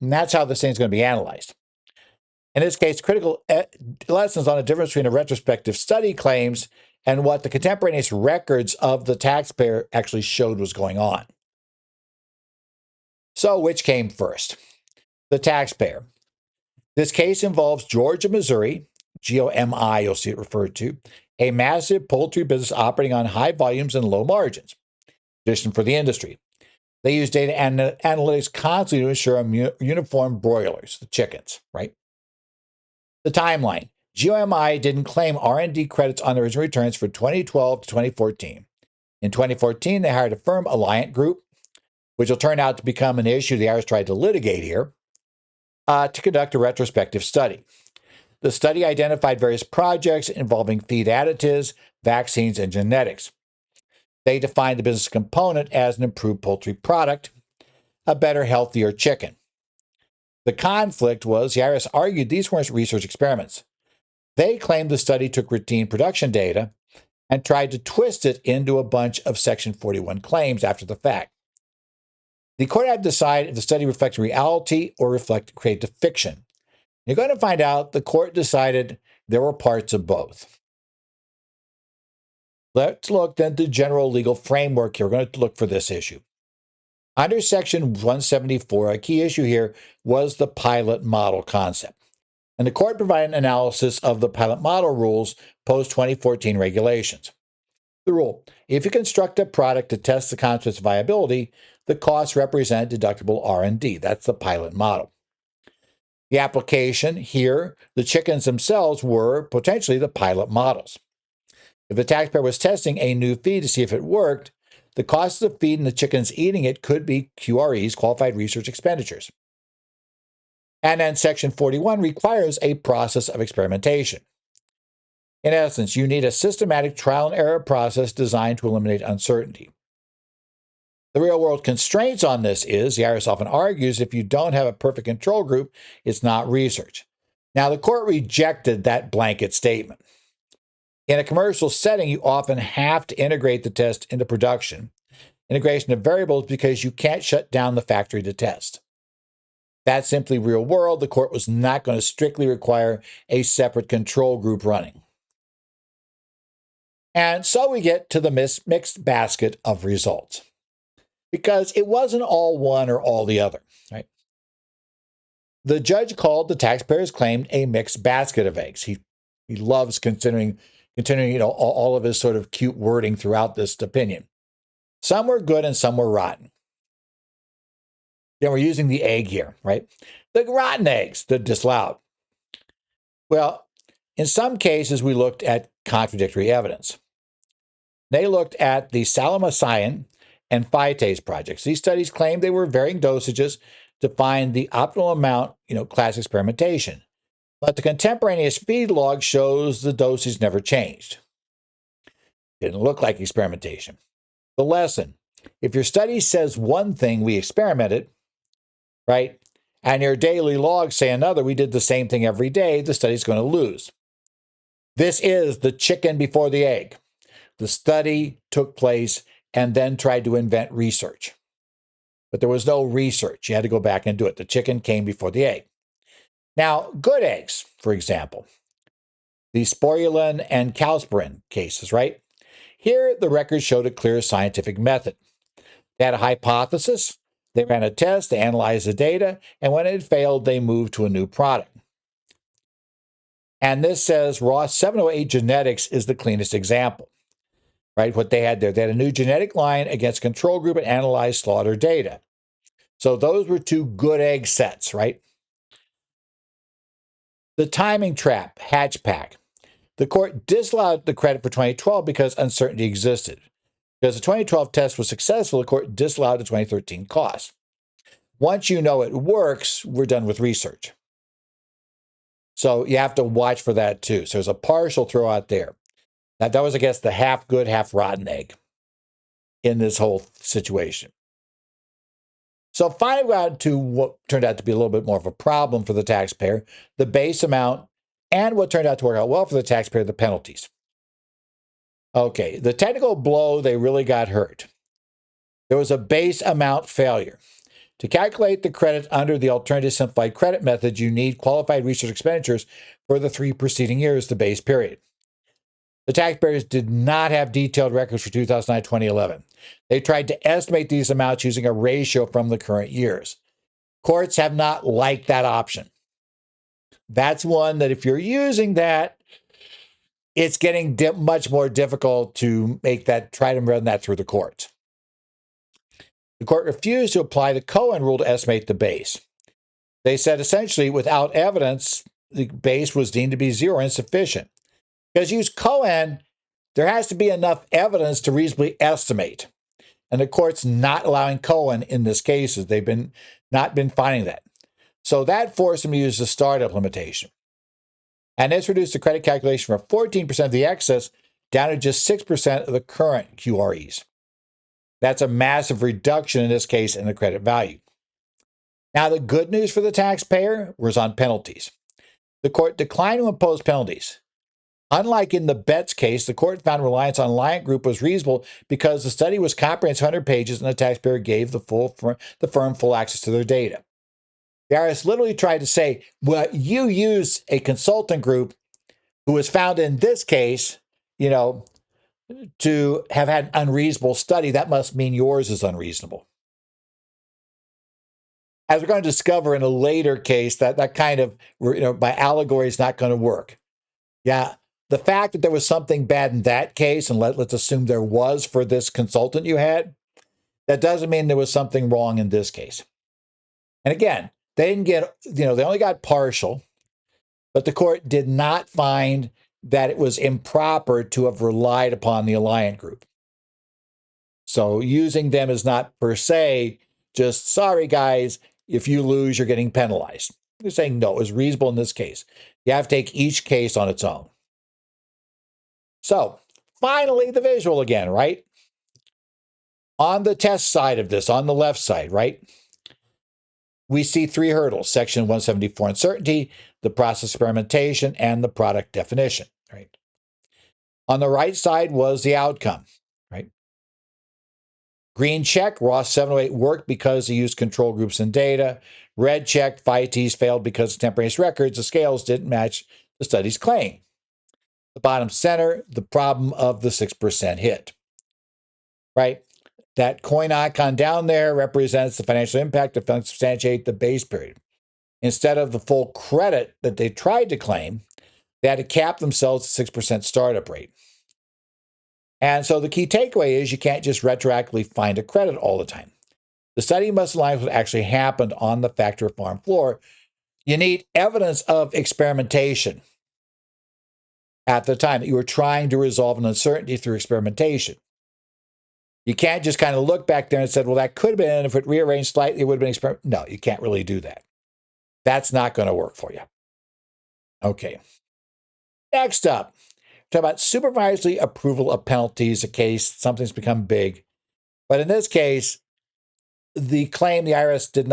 And that's how this thing's going to be analyzed. In this case, critical lessons on the difference between a retrospective study claims and what the contemporaneous records of the taxpayer actually showed was going on. So which came first? The taxpayer. This case involves Georgia, Missouri, GOMI, you'll see it referred to, a massive poultry business operating on high volumes and low margins. Tradition for the industry. They use data analytics constantly to ensure uniform broilers, the chickens, right? The timeline. GOMI didn't claim R&D credits on their original returns for 2012 to 2014. In 2014, they hired a firm, Alliant Group, which will turn out to become an issue the IRS tried to litigate here, to conduct a retrospective study. The study identified various projects involving feed additives, vaccines, and genetics. They defined the business component as an improved poultry product, a better, healthier chicken. The conflict was the IRS argued these weren't research experiments. They claimed the study took routine production data and tried to twist it into a bunch of Section 41 claims after the fact. The court had to decide if the study reflected reality or reflected creative fiction. You're going to find out the court decided there were parts of both. Let's look then at the general legal framework here. We're going to look for this issue. Under Section 174, a key issue here was the pilot model concept. And the court provided an analysis of the pilot model rules post-2014 regulations. The rule: if you construct a product to test the concept's viability, the costs represent deductible R&D. That's the pilot model. The application here, the chickens themselves were potentially the pilot models. If the taxpayer was testing a new feed to see if it worked, the cost of the feed and the chickens eating it could be QREs, qualified research expenditures. And then Section 41 requires a process of experimentation. In essence, you need a systematic trial and error process designed to eliminate uncertainty. The real world constraints on this is the IRS often argues if you don't have a perfect control group, it's not research. Now, the court rejected that blanket statement. In a commercial setting, you often have to integrate the test into production. Integration of variables because you can't shut down the factory to test. That's simply real world. The court was not going to strictly require a separate control group running. And so we get to the mixed basket of results, because it wasn't all one or all the other, right? The judge called the taxpayer's claim a mixed basket of eggs. He loves continuing, all of his sort of cute wording throughout this opinion. Some were good and some were rotten. Then we're using the egg here, right? The rotten eggs, the disallowed. Well, in some cases, we looked at contradictory evidence. They looked at the salicylate and phytase projects. These studies claimed they were varying dosages to find the optimal amount, class experimentation. But the contemporaneous feed log shows the dosage never changed. Didn't look like experimentation. The lesson: if your study says one thing, we experimented, right? And your daily logs say another, we did the same thing every day, the study's going to lose. This is the chicken before the egg. The study took place and then tried to invent research. But there was no research. You had to go back and do it. The chicken came before the egg. Now, good eggs, for example, the sporulin and calsporin cases, right? Here, the records showed a clear scientific method. They had a hypothesis, they ran a test, they analyzed the data, and when it failed, they moved to a new product. And this says Ross 708 Genetics is the cleanest example, right? What they had there. They had a new genetic line against control group and analyzed slaughter data. So those were two good egg sets, right? The timing trap, hatchback. The court disallowed the credit for 2012 because uncertainty existed. Because the 2012 test was successful, the court disallowed the 2013 cost. Once you know it works, we're done with research. So you have to watch for that too. So there's a partial throw out there. That was, I guess, the half good, half rotten egg in this whole situation. So finally, we got to what turned out to be a little bit more of a problem for the taxpayer, the base amount, and what turned out to work out well for the taxpayer, the penalties. Okay, the technical blow, they really got hurt. There was a base amount failure. To calculate the credit under the alternative simplified credit method, you need qualified research expenditures for the 3 preceding years, the base period. The taxpayers did not have detailed records for 2009, 2011. They tried to estimate these amounts using a ratio from the current years. Courts have not liked that option. That's one that if you're using that, it's getting much more difficult to make that, try to run that through the courts. The court refused to apply the Cohen rule to estimate the base. They said essentially, without evidence, the base was deemed to be zero or insufficient. Because use Cohen, there has to be enough evidence to reasonably estimate. And the court's not allowing Cohen in this case. They've not been finding that. So that forced them to use the startup limitation. And this reduced the credit calculation from 14% of the excess down to just 6% of the current QREs. That's a massive reduction in this case in the credit value. Now, the good news for the taxpayer was on penalties. The court declined to impose penalties. Unlike in the Betts case, the court found reliance on Alliant Group was reasonable because the study was comprehensive, 100 pages, and the taxpayer gave the firm full access to their data. The IRS literally tried to say, well, you use a consultant group who was found in this case, to have had an unreasonable study. That must mean yours is unreasonable. As we're going to discover in a later case, that kind of, by allegory is not going to work. Yeah, the fact that there was something bad in that case, and let's assume there was for this consultant you had, that doesn't mean there was something wrong in this case. And again, they didn't get, they only got partial, but the court did not find that it was improper to have relied upon the Alliant Group. So using them is not per se just, sorry guys, if you lose, you're getting penalized. They're saying no, it was reasonable in this case. You have to take each case on its own. So finally, the visual again, right? On the test side of this, on the left side, right, we see three hurdles: Section 174 uncertainty, the process experimentation, and the product definition, right? On the right side was the outcome, right? Green check, Ross 708 worked because he used control groups and data. Red check, FITs failed because contemporaneous records, the scales didn't match the study's claim. The bottom center, the problem of the 6% hit, right? That coin icon down there represents the financial impact of failing to substantiate the base period. Instead of the full credit that they tried to claim, they had to cap themselves at 6% startup rate. And so the key takeaway is you can't just retroactively find a credit all the time. The study must align with what actually happened on the factory farm floor. You need evidence of experimentation at the time that you were trying to resolve an uncertainty through experimentation. You can't just kind of look back there and said, well, that could have been, if it rearranged slightly, it would have been experiment. No, you can't really do that. That's not going to work for you. Okay. Next up, talk about supervisory approval of penalties, a case something's become big. But in this case, the claim the IRS did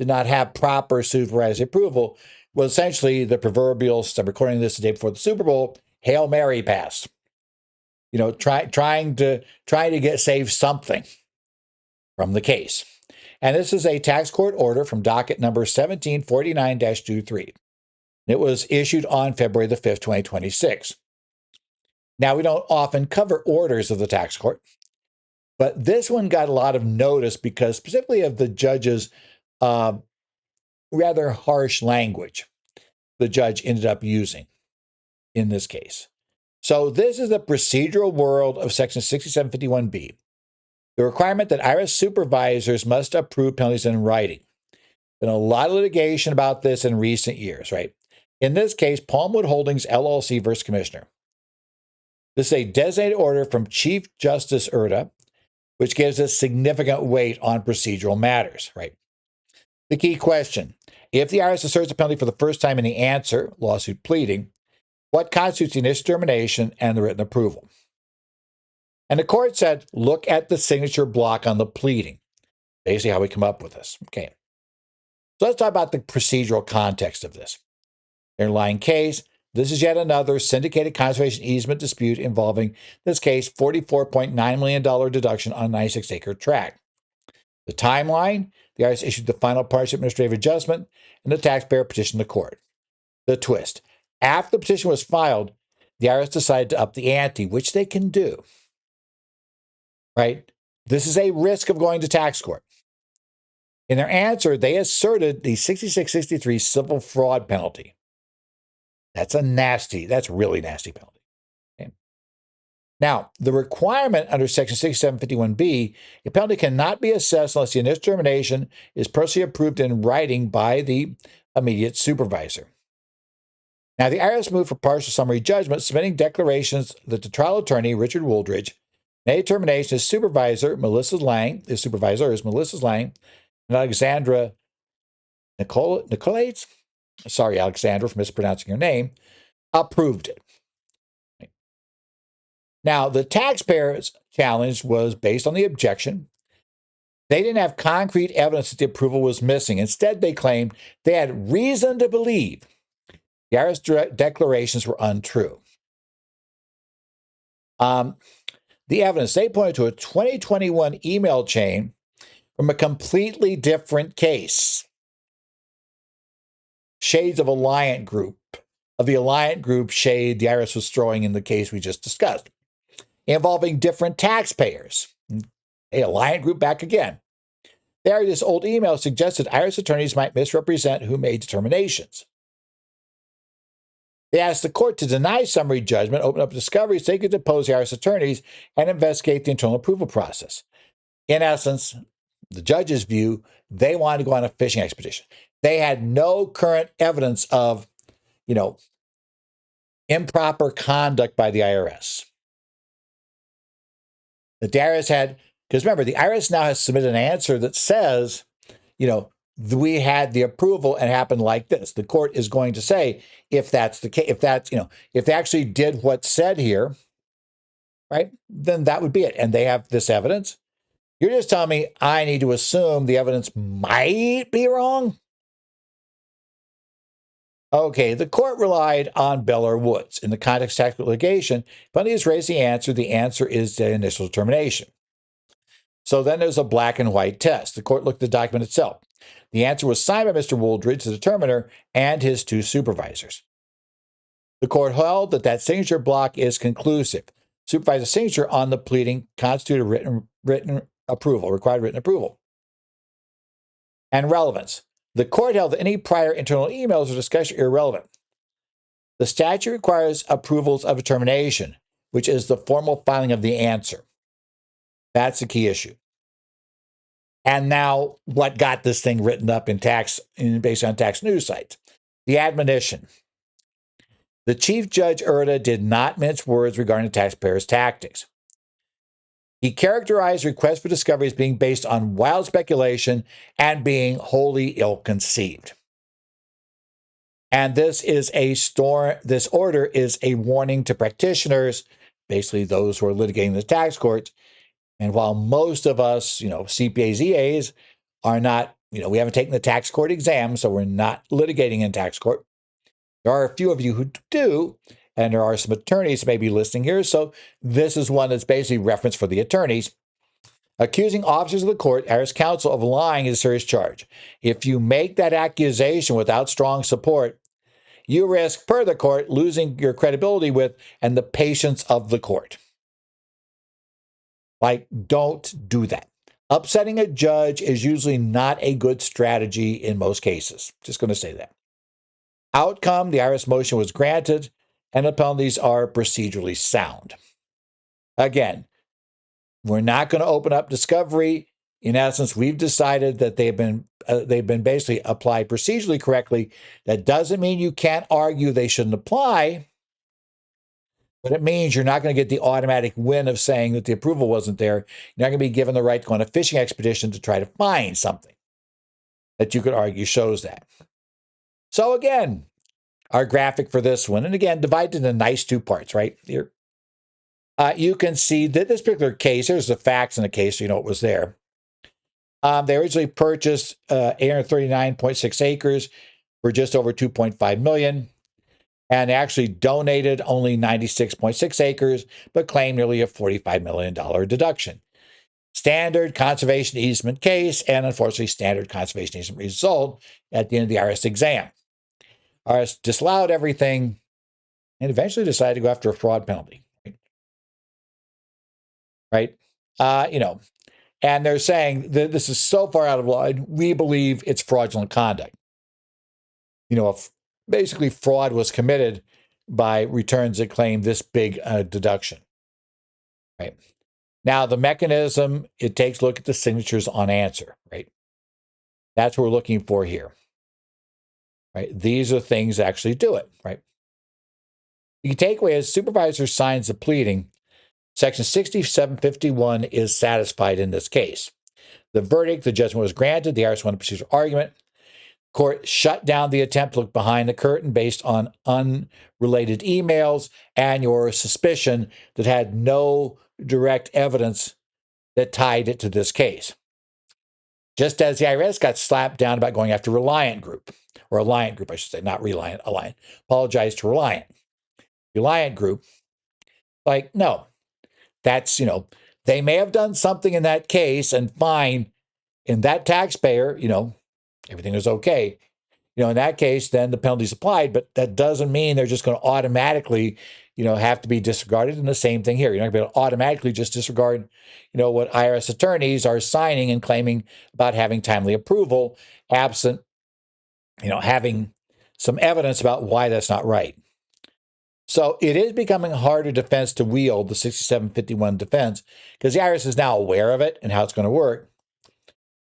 not have proper supervisory approval was essentially the proverbial, I'm recording this the day before the Super Bowl, Hail Mary pass. You know, trying to save something from the case. And this is a tax court order from docket number 1749-23. It was issued on February the 5th, 2026. Now, we don't often cover orders of the tax court, but this one got a lot of notice because specifically of the judge's rather harsh language the judge ended up using in this case. So this is the procedural world of Section 6751B. The requirement that IRS supervisors must approve penalties in writing. Been a lot of litigation about this in recent years, right? In this case, Palmwood Holdings LLC versus Commissioner. This is a designated order from Chief Justice Erta, which gives us significant weight on procedural matters, right? The key question: if the IRS asserts a penalty for the first time in the answer, lawsuit pleading, what constitutes the initial determination and the written approval? And the court said, look at the signature block on the pleading. Basically how we come up with this. Okay. So let's talk about the procedural context of this. Underlying case, this is yet another syndicated conservation easement dispute involving, in this case, $44.9 million deduction on a 96-acre tract. The timeline, the IRS issued the final partnership administrative adjustment, and the taxpayer petitioned the court. The twist: after the petition was filed, the IRS decided to up the ante, which they can do. Right? This is a risk of going to tax court. In their answer, they asserted the 6663 civil fraud penalty. That's really nasty penalty. Okay. Now, the requirement under Section 6751B, a penalty cannot be assessed unless the initial determination is personally approved in writing by the immediate supervisor. Now, the IRS moved for partial summary judgment, submitting declarations that the trial attorney, Richard Wooldridge, made a determination as supervisor is Melissa Lang, and Alexandra Nicolates, sorry, Alexandra, for mispronouncing your name, approved it. Now, the taxpayer's challenge was based on the objection. They didn't have concrete evidence that the approval was missing. Instead, they claimed they had reason to believe the IRS declarations were untrue. The evidence, they pointed to a 2021 email chain from a completely different case. Shades of Alliant Group, of the Alliant Group shade the IRS was throwing in the case we just discussed, involving different taxpayers. Hey, Alliant Group back again. There, this old email suggested IRS attorneys might misrepresent who made determinations. They asked the court to deny summary judgment, open up discovery so they could depose the IRS attorneys and investigate the internal approval process. In essence, the judge's view, they wanted to go on a fishing expedition. They had no current evidence of, improper conduct by the IRS. The IRS had, because remember, the IRS now has submitted an answer that says, we had the approval and it happened like this. The court is going to say, if that's the case, if they actually did what's said here, right? Then that would be it. And they have this evidence. You're just telling me I need to assume the evidence might be wrong? Okay, the court relied on Bell or Woods. In the context of tax litigation, Penalties raised the answer is the initial determination. So then there's a black and white test. The court looked at the document itself. The answer was signed by Mr. Wooldridge, the determiner, and his two supervisors. The court held that signature block is conclusive. Supervisor's signature on the pleading constituted written approval, required written approval. And relevance. The court held that any prior internal emails or discussion are irrelevant. The statute requires approvals of determination, which is the formal filing of the answer. That's the key issue. And now, what got this thing written up based on tax news sites? The admonition. The Chief Judge Erda did not mince words regarding the taxpayers' tactics. He characterized requests for discovery as being based on wild speculation and being wholly ill-conceived. And this order is a warning to practitioners, basically those who are litigating the tax courts. And while most of us, CPAs, EAs, are not, we haven't taken the tax court exam, so we're not litigating in tax court. There are a few of you who do, and there are some attorneys maybe listening here. So this is one that's basically referenced for the attorneys. Accusing officers of the court, IRS counsel, of lying is a serious charge. If you make that accusation without strong support, you risk, per the court, losing your credibility with and the patience of the court. Don't do that. Upsetting a judge is usually not a good strategy in most cases. Just going to say that. Outcome, the IRS motion was granted, and the penalties are procedurally sound. Again, we're not going to open up discovery. In essence, we've decided that they've been basically applied procedurally correctly. That doesn't mean you can't argue they shouldn't apply, but it means you're not going to get the automatic win of saying that the approval wasn't there. You're not going to be given the right to go on a fishing expedition to try to find something that you could argue shows that. So again, our graphic for this one, and again, divided into nice two parts, right? Here. You can see that this particular case, here's the facts in the case, so you know what was there. They originally purchased 839.6 acres for just over $2.5 million, and actually donated only 96.6 acres, but claimed nearly a $45 million deduction. Standard conservation easement case, and unfortunately, standard conservation easement result at the end of the IRS exam. IRS disallowed everything and eventually decided to go after a fraud penalty. Right? And they're saying that this is so far out of line, we believe it's fraudulent conduct. Basically fraud was committed by returns that claim this big deduction. Right? Now, the mechanism, it takes a look at the signatures on answer, right? That's what we're looking for here. Right? These are things that actually do it, right? The takeaway is supervisor signs the pleading. Section 6751 is satisfied in this case. The verdict, the judgment was granted. The IRS won a procedural argument. Court shut down the attempt to look behind the curtain based on unrelated emails and your suspicion that had no direct evidence that tied it to this case. Just as the IRS got slapped down about going after Alliant Group, I should say, not Reliant, Alliant. Apologize to Reliant. Reliant Group, no, that's, they may have done something in that case and fine, in that taxpayer, everything is okay. In that case, then the penalty's applied, but that doesn't mean they're just going to automatically, have to be disregarded. And the same thing here. You're not going to be able to automatically just disregard, what IRS attorneys are signing and claiming about having timely approval, absent, having some evidence about why that's not right. So it is becoming a harder defense to wield, the 6751 defense, because the IRS is now aware of it and how it's going to work.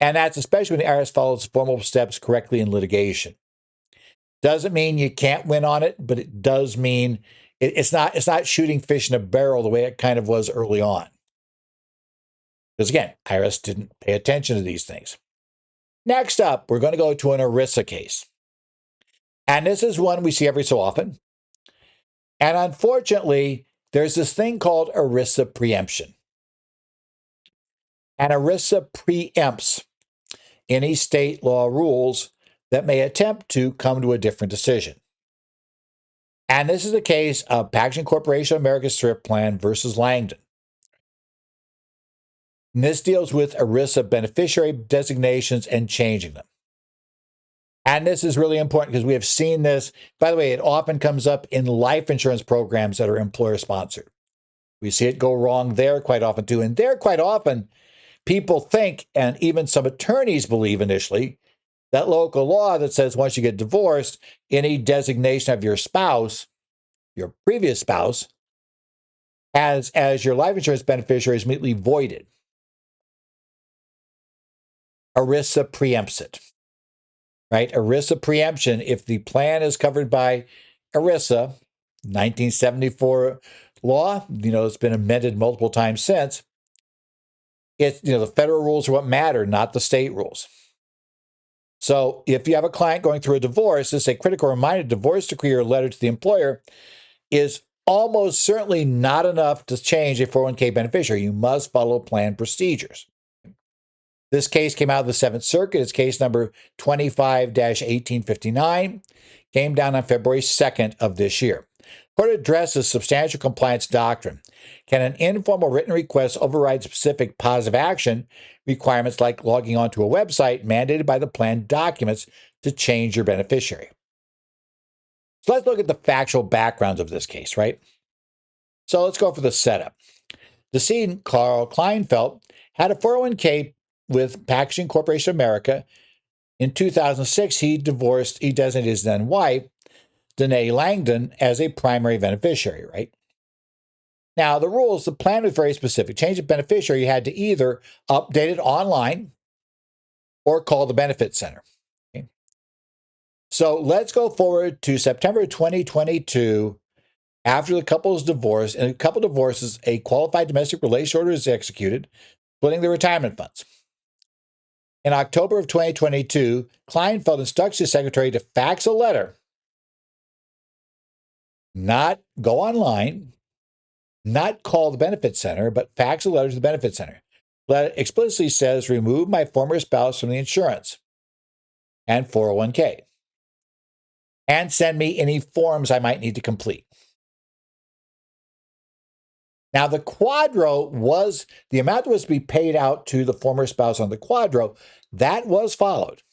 And that's especially when the IRS follows formal steps correctly in litigation. Doesn't mean you can't win on it, but it does mean it's not shooting fish in a barrel the way it kind of was early on. Because again, IRS didn't pay attention to these things. Next up, we're going to go to an ERISA case. And this is one we see every so often. And unfortunately, there's this thing called ERISA preemption. And ERISA preempts any state law rules that may attempt to come to a different decision. And this is the case of Packaging Corporation of America's Thrift Plan versus Langdon. And this deals with ERISA beneficiary designations and changing them. And this is really important because we have seen this. By the way, it often comes up in life insurance programs that are employer sponsored. We see it go wrong there quite often too. And there quite often, people think, and even some attorneys believe initially, that local law that says once you get divorced, any designation of your spouse, your previous spouse, as your life insurance beneficiary is immediately voided. ERISA preempts it, right? ERISA preemption, if the plan is covered by ERISA, 1974 law, it's been amended multiple times since. It's, the federal rules are what matter, not the state rules. So if you have a client going through a divorce, it's a critical reminder, divorce decree or letter to the employer is almost certainly not enough to change a 401k beneficiary. You must follow plan procedures. This case came out of the Seventh Circuit. It's case number 25-1859. Came down on February 2nd of this year. The court addresses substantial compliance doctrine. Can an informal written request override specific positive action requirements like logging onto a website mandated by the plan documents to change your beneficiary? So let's look at the factual backgrounds of this case, right? So let's go for the setup. Decedent Carl Kleinfeld had a 401k with Packaging Corporation of America. In 2006, he designated his then wife, Danae Langdon, as a primary beneficiary, right? Now, the plan was very specific. Change of beneficiary, you had to either update it online or call the benefit center. Okay? So let's go forward to September 2022. After the couple's divorce, in a couple divorces, a qualified domestic relations order is executed, splitting the retirement funds. In October of 2022, Kleinfeld instructs his secretary to fax a letter, not go online, not call the benefit center, but fax a letter to the benefit center. Letter explicitly says, remove my former spouse from the insurance and 401k, and send me any forms I might need to complete. Now, the quadro was, the amount that was to be paid out to the former spouse on the quadro, that was followed.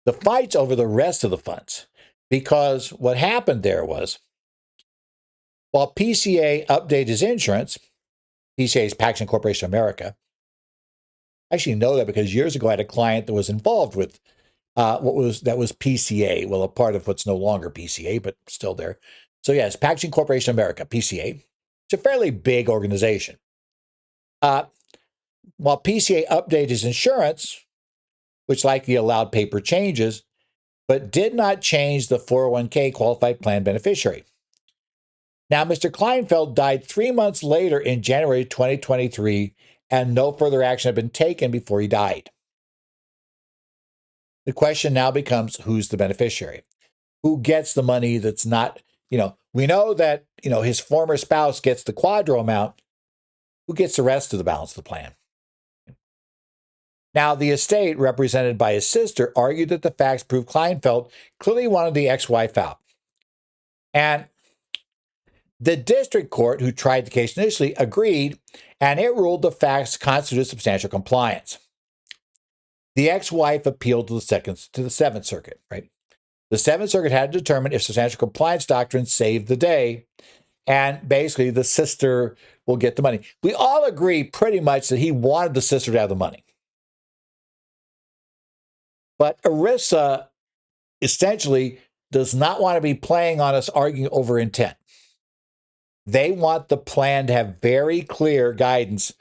The fight's over the rest of the funds, because what happened there was, while PCA updated his insurance, PCA is Packaging Corporation of America. I actually know that because years ago I had a client that was involved with that was PCA, well, a part of what's no longer PCA, but still there. So yes, Packaging Corporation of America, PCA. It's a fairly big organization. While PCA updated his insurance, which likely allowed paper changes, but did not change the 401k qualified plan beneficiary. Now, Mr. Kleinfeld died 3 months later in January 2023, and no further action had been taken before he died. The question now becomes, who's the beneficiary? Who gets the money that's not, we know that, his former spouse gets the quadro amount. Who gets the rest of the balance of the plan? Now, the estate, represented by his sister, argued that the facts proved Kleinfeld clearly wanted the ex-wife out. And the district court, who tried the case initially, agreed, and it ruled the facts constituted substantial compliance. The ex-wife appealed to the Seventh Circuit, right? The Seventh Circuit had to determine if substantial compliance doctrine saved the day, and basically the sister will get the money. We all agree pretty much that he wanted the sister to have the money. But ERISA essentially does not want to be playing on us arguing over intent. They want the plan to have very clear guidance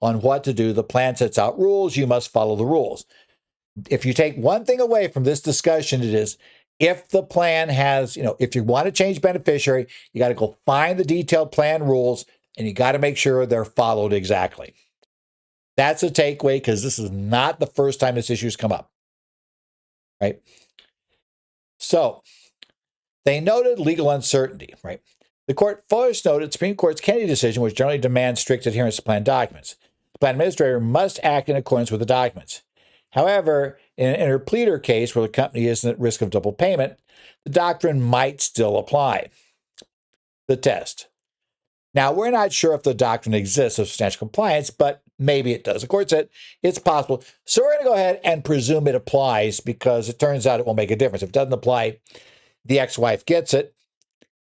on what to do. The plan sets out rules. You must follow the rules. If you take one thing away from this discussion, it is if the plan has, if you want to change beneficiary, you got to go find the detailed plan rules and you got to make sure they're followed exactly. That's a takeaway because this is not the first time this issue's come up, right? So they noted legal uncertainty, right? The court first noted Supreme Court's Kennedy decision, which generally demands strict adherence to plan documents. The plan administrator must act in accordance with the documents. However, in an interpleader case where the company isn't at risk of double payment, the doctrine might still apply. The test. Now, we're not sure if the doctrine exists of substantial compliance, but maybe it does. The court said it's possible. So we're going to go ahead and presume it applies because it turns out it won't make a difference. If it doesn't apply, the ex-wife gets it.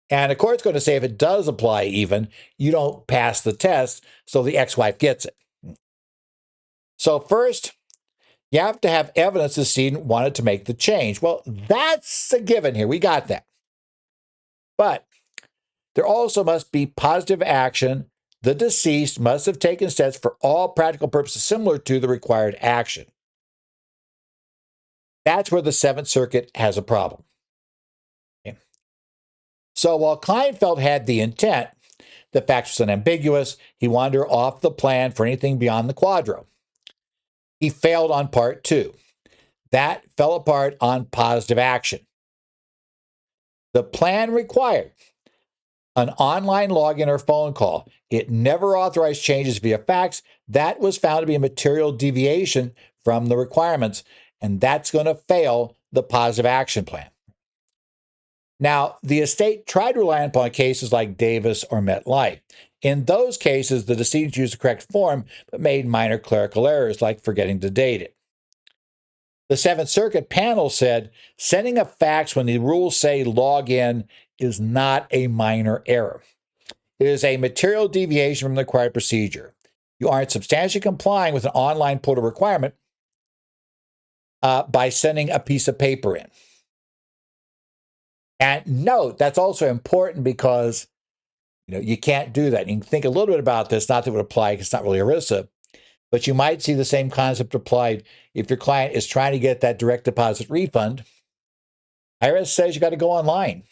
And the court's going to say if it does apply even, you don't pass the test, so the ex-wife gets it. So first, you have to have evidence the decedent wanted to make the change. Well, that's a given here. We got that. But there also must be positive action. The deceased must have taken steps for all practical purposes similar to the required action. That's where the Seventh Circuit has a problem. Okay. So while Kleinfeld had the intent, the facts were unambiguous. He wanted her off the plan for anything beyond the quadro. He failed on part 2. That fell apart on positive action. The plan required an online login or phone call. It never authorized changes via fax. That was found to be a material deviation from the requirements, and that's going to fail the positive action plan. Now, the estate tried to rely upon cases like Davis or MetLife. In those cases, the decedent used the correct form, but made minor clerical errors like forgetting to date it. The Seventh Circuit panel said sending a fax when the rules say log in is not a minor error. It is a material deviation from the required procedure. You aren't substantially complying with an online portal requirement by sending a piece of paper in. And note, that's also important because you can't do that. You can think a little bit about this, not that it would apply because it's not really ERISA, but you might see the same concept applied if your client is trying to get that direct deposit refund. IRS says you got to go online.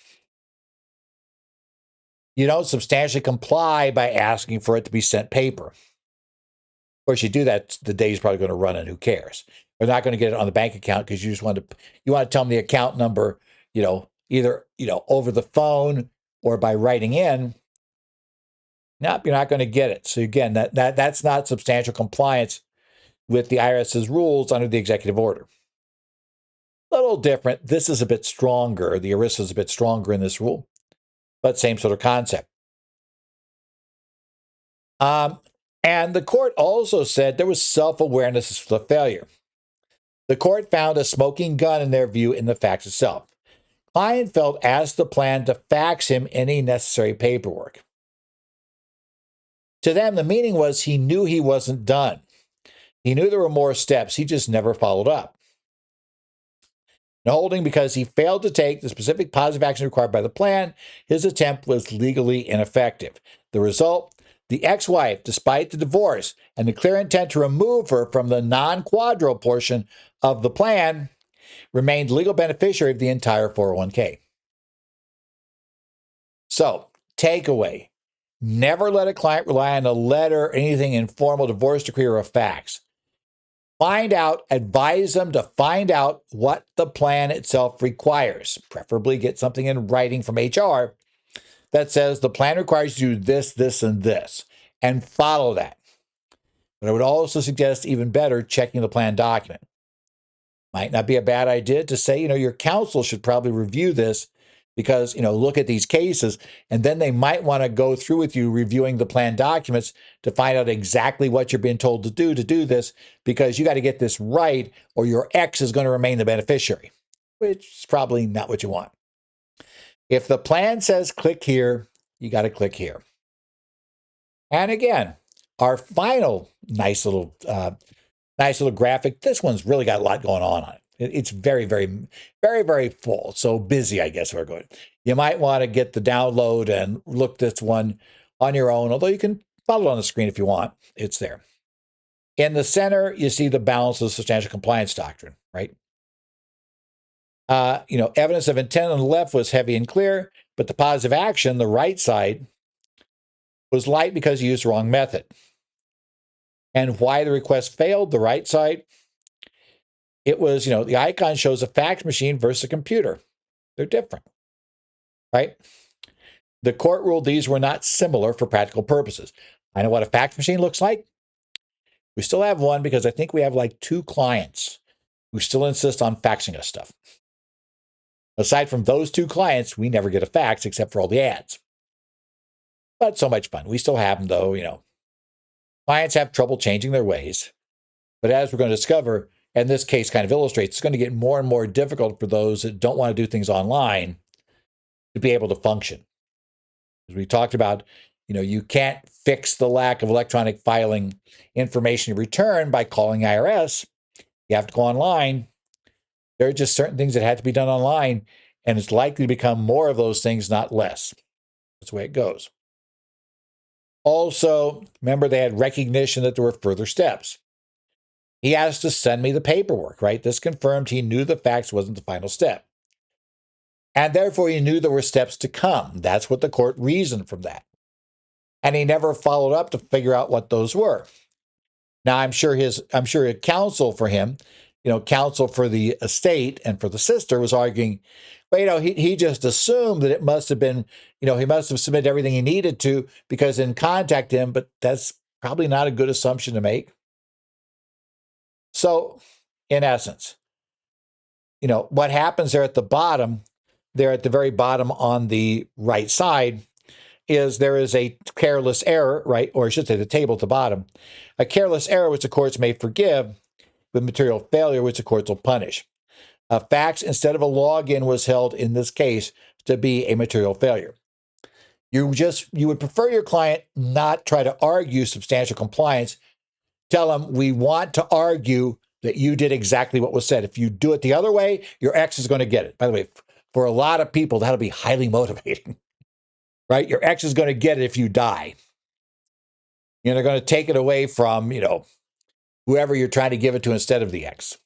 You don't substantially comply by asking for it to be sent paper. Of course, you do that, the day's probably going to run, and who cares? They're not going to get it on the bank account because you want to tell them the account number, either over the phone or by writing in. Nope, you're not going to get it. So again, that's not substantial compliance with the IRS's rules under the executive order. A little different. This is a bit stronger. The ERISA is a bit stronger in this rule, but same sort of concept. And the court also said there was self-awareness for the failure. The court found a smoking gun, in their view, in the fax itself. Kleinfeld asked the plan to fax him any necessary paperwork. To them, the meaning was he knew he wasn't done. He knew there were more steps. He just never followed up. Holding because he failed to take the specific positive action required by the plan, his attempt was legally ineffective. The result, the ex-wife, despite the divorce and the clear intent to remove her from the non-quadro portion of the plan, remained legal beneficiary of the entire 401k. So, takeaway, never let a client rely on a letter or anything informal divorce decree or a fax. Advise them to find out what the plan itself requires. Preferably get something in writing from HR that says the plan requires you this, this, and this, and follow that. But I would also suggest, even better, checking the plan document. Might not be a bad idea to say, your counsel should probably review this because, look at these cases, and then they might want to go through with you reviewing the plan documents to find out exactly what you're being told to do this, because you got to get this right or your ex is going to remain the beneficiary, which is probably not what you want. If the plan says click here, you got to click here. And again, our final nice little graphic. This one's really got a lot going on it. It's very, very, very, very full. So busy, I guess we're going. You might want to get the download and look this one on your own, although you can follow it on the screen if you want. It's there. In the center, you see the balance of the substantial compliance doctrine, right? Evidence of intent on the left was heavy and clear, but the positive action, the right side, was light because you used the wrong method. And why the request failed, the right side, it was, the icon shows a fax machine versus a computer. They're different, right? The court ruled these were not similar for practical purposes. I know what a fax machine looks like. We still have one because I think we have like 2 clients who still insist on faxing us stuff. Aside from those 2 clients, we never get a fax except for all the ads. But so much fun. We still have them, though. Clients have trouble changing their ways. But as we're going to discover, and this case kind of illustrates, it's going to get more and more difficult for those that don't want to do things online to be able to function. As we talked about, you can't fix the lack of electronic filing information return by calling IRS. You have to go online. There are just certain things that had to be done online, and it's likely to become more of those things, not less. That's the way it goes. Also, remember they had recognition that there were further steps. He asked to send me the paperwork, right? This confirmed he knew the fax wasn't the final step. And therefore, he knew there were steps to come. That's what the court reasoned from that. And he never followed up to figure out what those were. Now, I'm sure counsel for him, counsel for the estate and for the sister was arguing, well, he just assumed that it must have been, he must have submitted everything he needed to because they didn't contact him, but that's probably not a good assumption to make. So, in essence, what happens there at the bottom, there at the very bottom on the right side, is there is a careless error, right? Or I should say the table at the bottom. A careless error which the courts may forgive, but material failure which the courts will punish. A fax instead of a login was held in this case to be a material failure. You would prefer your client not try to argue substantial compliance. Tell them we want to argue that you did exactly what was said. If you do it the other way, your ex is going to get it. By the way, for a lot of people, that'll be highly motivating, right? Your ex is going to get it if you die. They're going to take it away from, whoever you're trying to give it to instead of the ex.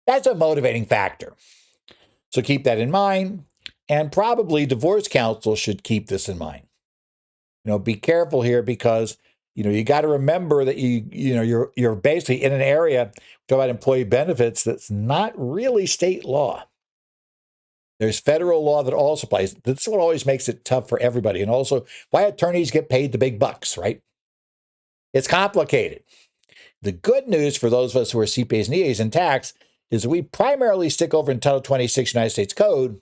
That's a motivating factor. So keep that in mind. And probably divorce counsel should keep this in mind. Be careful here because you got to remember that you're basically in an area, talk about employee benefits, that's not really state law. There's federal law that also applies. This is what always makes it tough for everybody, and also why attorneys get paid the big bucks, right? It's complicated. The good news for those of us who are CPAs and EAs in tax is that we primarily stick over in Title 26 United States Code.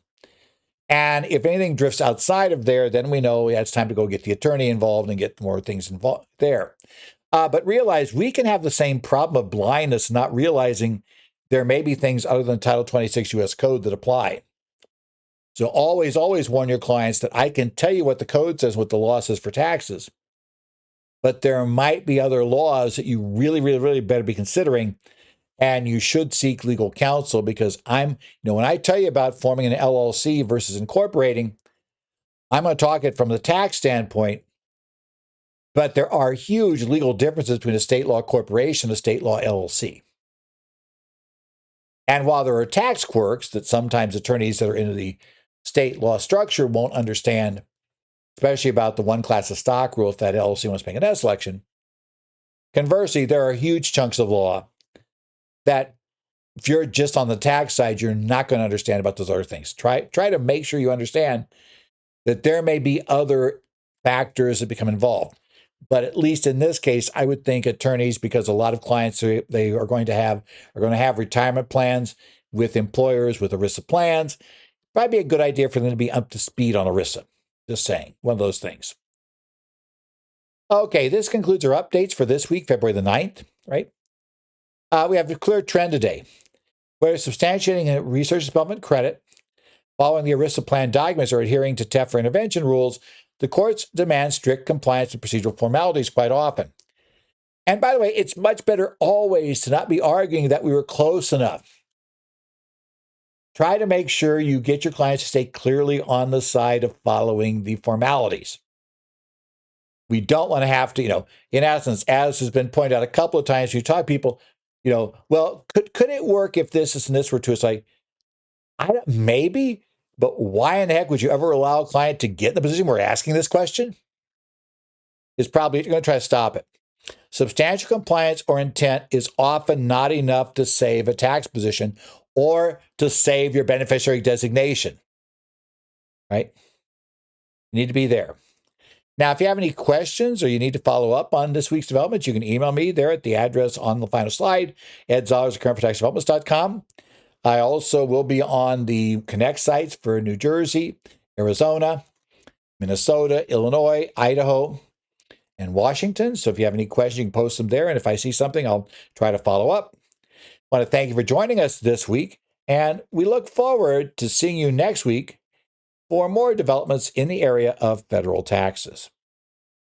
And if anything drifts outside of there, then we know it's time to go get the attorney involved and get more things involved there. But realize we can have the same problem of blindness, not realizing there may be things other than Title 26 U.S. Code that apply. So always warn your clients that I can tell you what the code says, what the law says for taxes, but there might be other laws that you really, really, really better be considering. And you should seek legal counsel because when I tell you about forming an LLC versus incorporating, I'm going to talk it from the tax standpoint, but there are huge legal differences between a state law corporation and a state law LLC. And while there are tax quirks that sometimes attorneys that are into the state law structure won't understand, especially about the one class of stock rule if that LLC wants to make an S election, conversely, there are huge chunks of law that if you're just on the tax side, you're not going to understand about those other things. Try to make sure you understand that there may be other factors that become involved. But at least in this case, I would think attorneys, because a lot of clients they are going to have retirement plans with employers with ERISA plans, probably be a good idea for them to be up to speed on ERISA. Just saying, one of those things. Okay, this concludes our updates for this week, February the 9th, right? We have a clear trend today, where substantiating research and development credit, following the ERISA plan documents, or adhering to TEFRA intervention rules, the courts demand strict compliance with procedural formalities quite often. And by the way, it's much better always to not be arguing that we were close enough. Try to make sure you get your clients to stay clearly on the side of following the formalities. We don't want to have to, in essence, as has been pointed out a couple of times, you talk to people, well, could it work if this and this were true? It's like, maybe, but why in the heck would you ever allow a client to get in the position we're asking this question? Is probably you're going to try to stop it. Substantial compliance or intent is often not enough to save a tax position or to save your beneficiary designation, right? You need to be there. Now, if you have any questions or you need to follow up on this week's developments, you can email me there at the address on the final slide at zollars@currentprotectiondevelopments.com. I also will be on the Connect sites for New Jersey, Arizona, Minnesota, Illinois, Idaho, and Washington. So if you have any questions, you can post them there. And if I see something, I'll try to follow up. I want to thank you for joining us this week. And we look forward to seeing you next week for more developments in the area of federal taxes.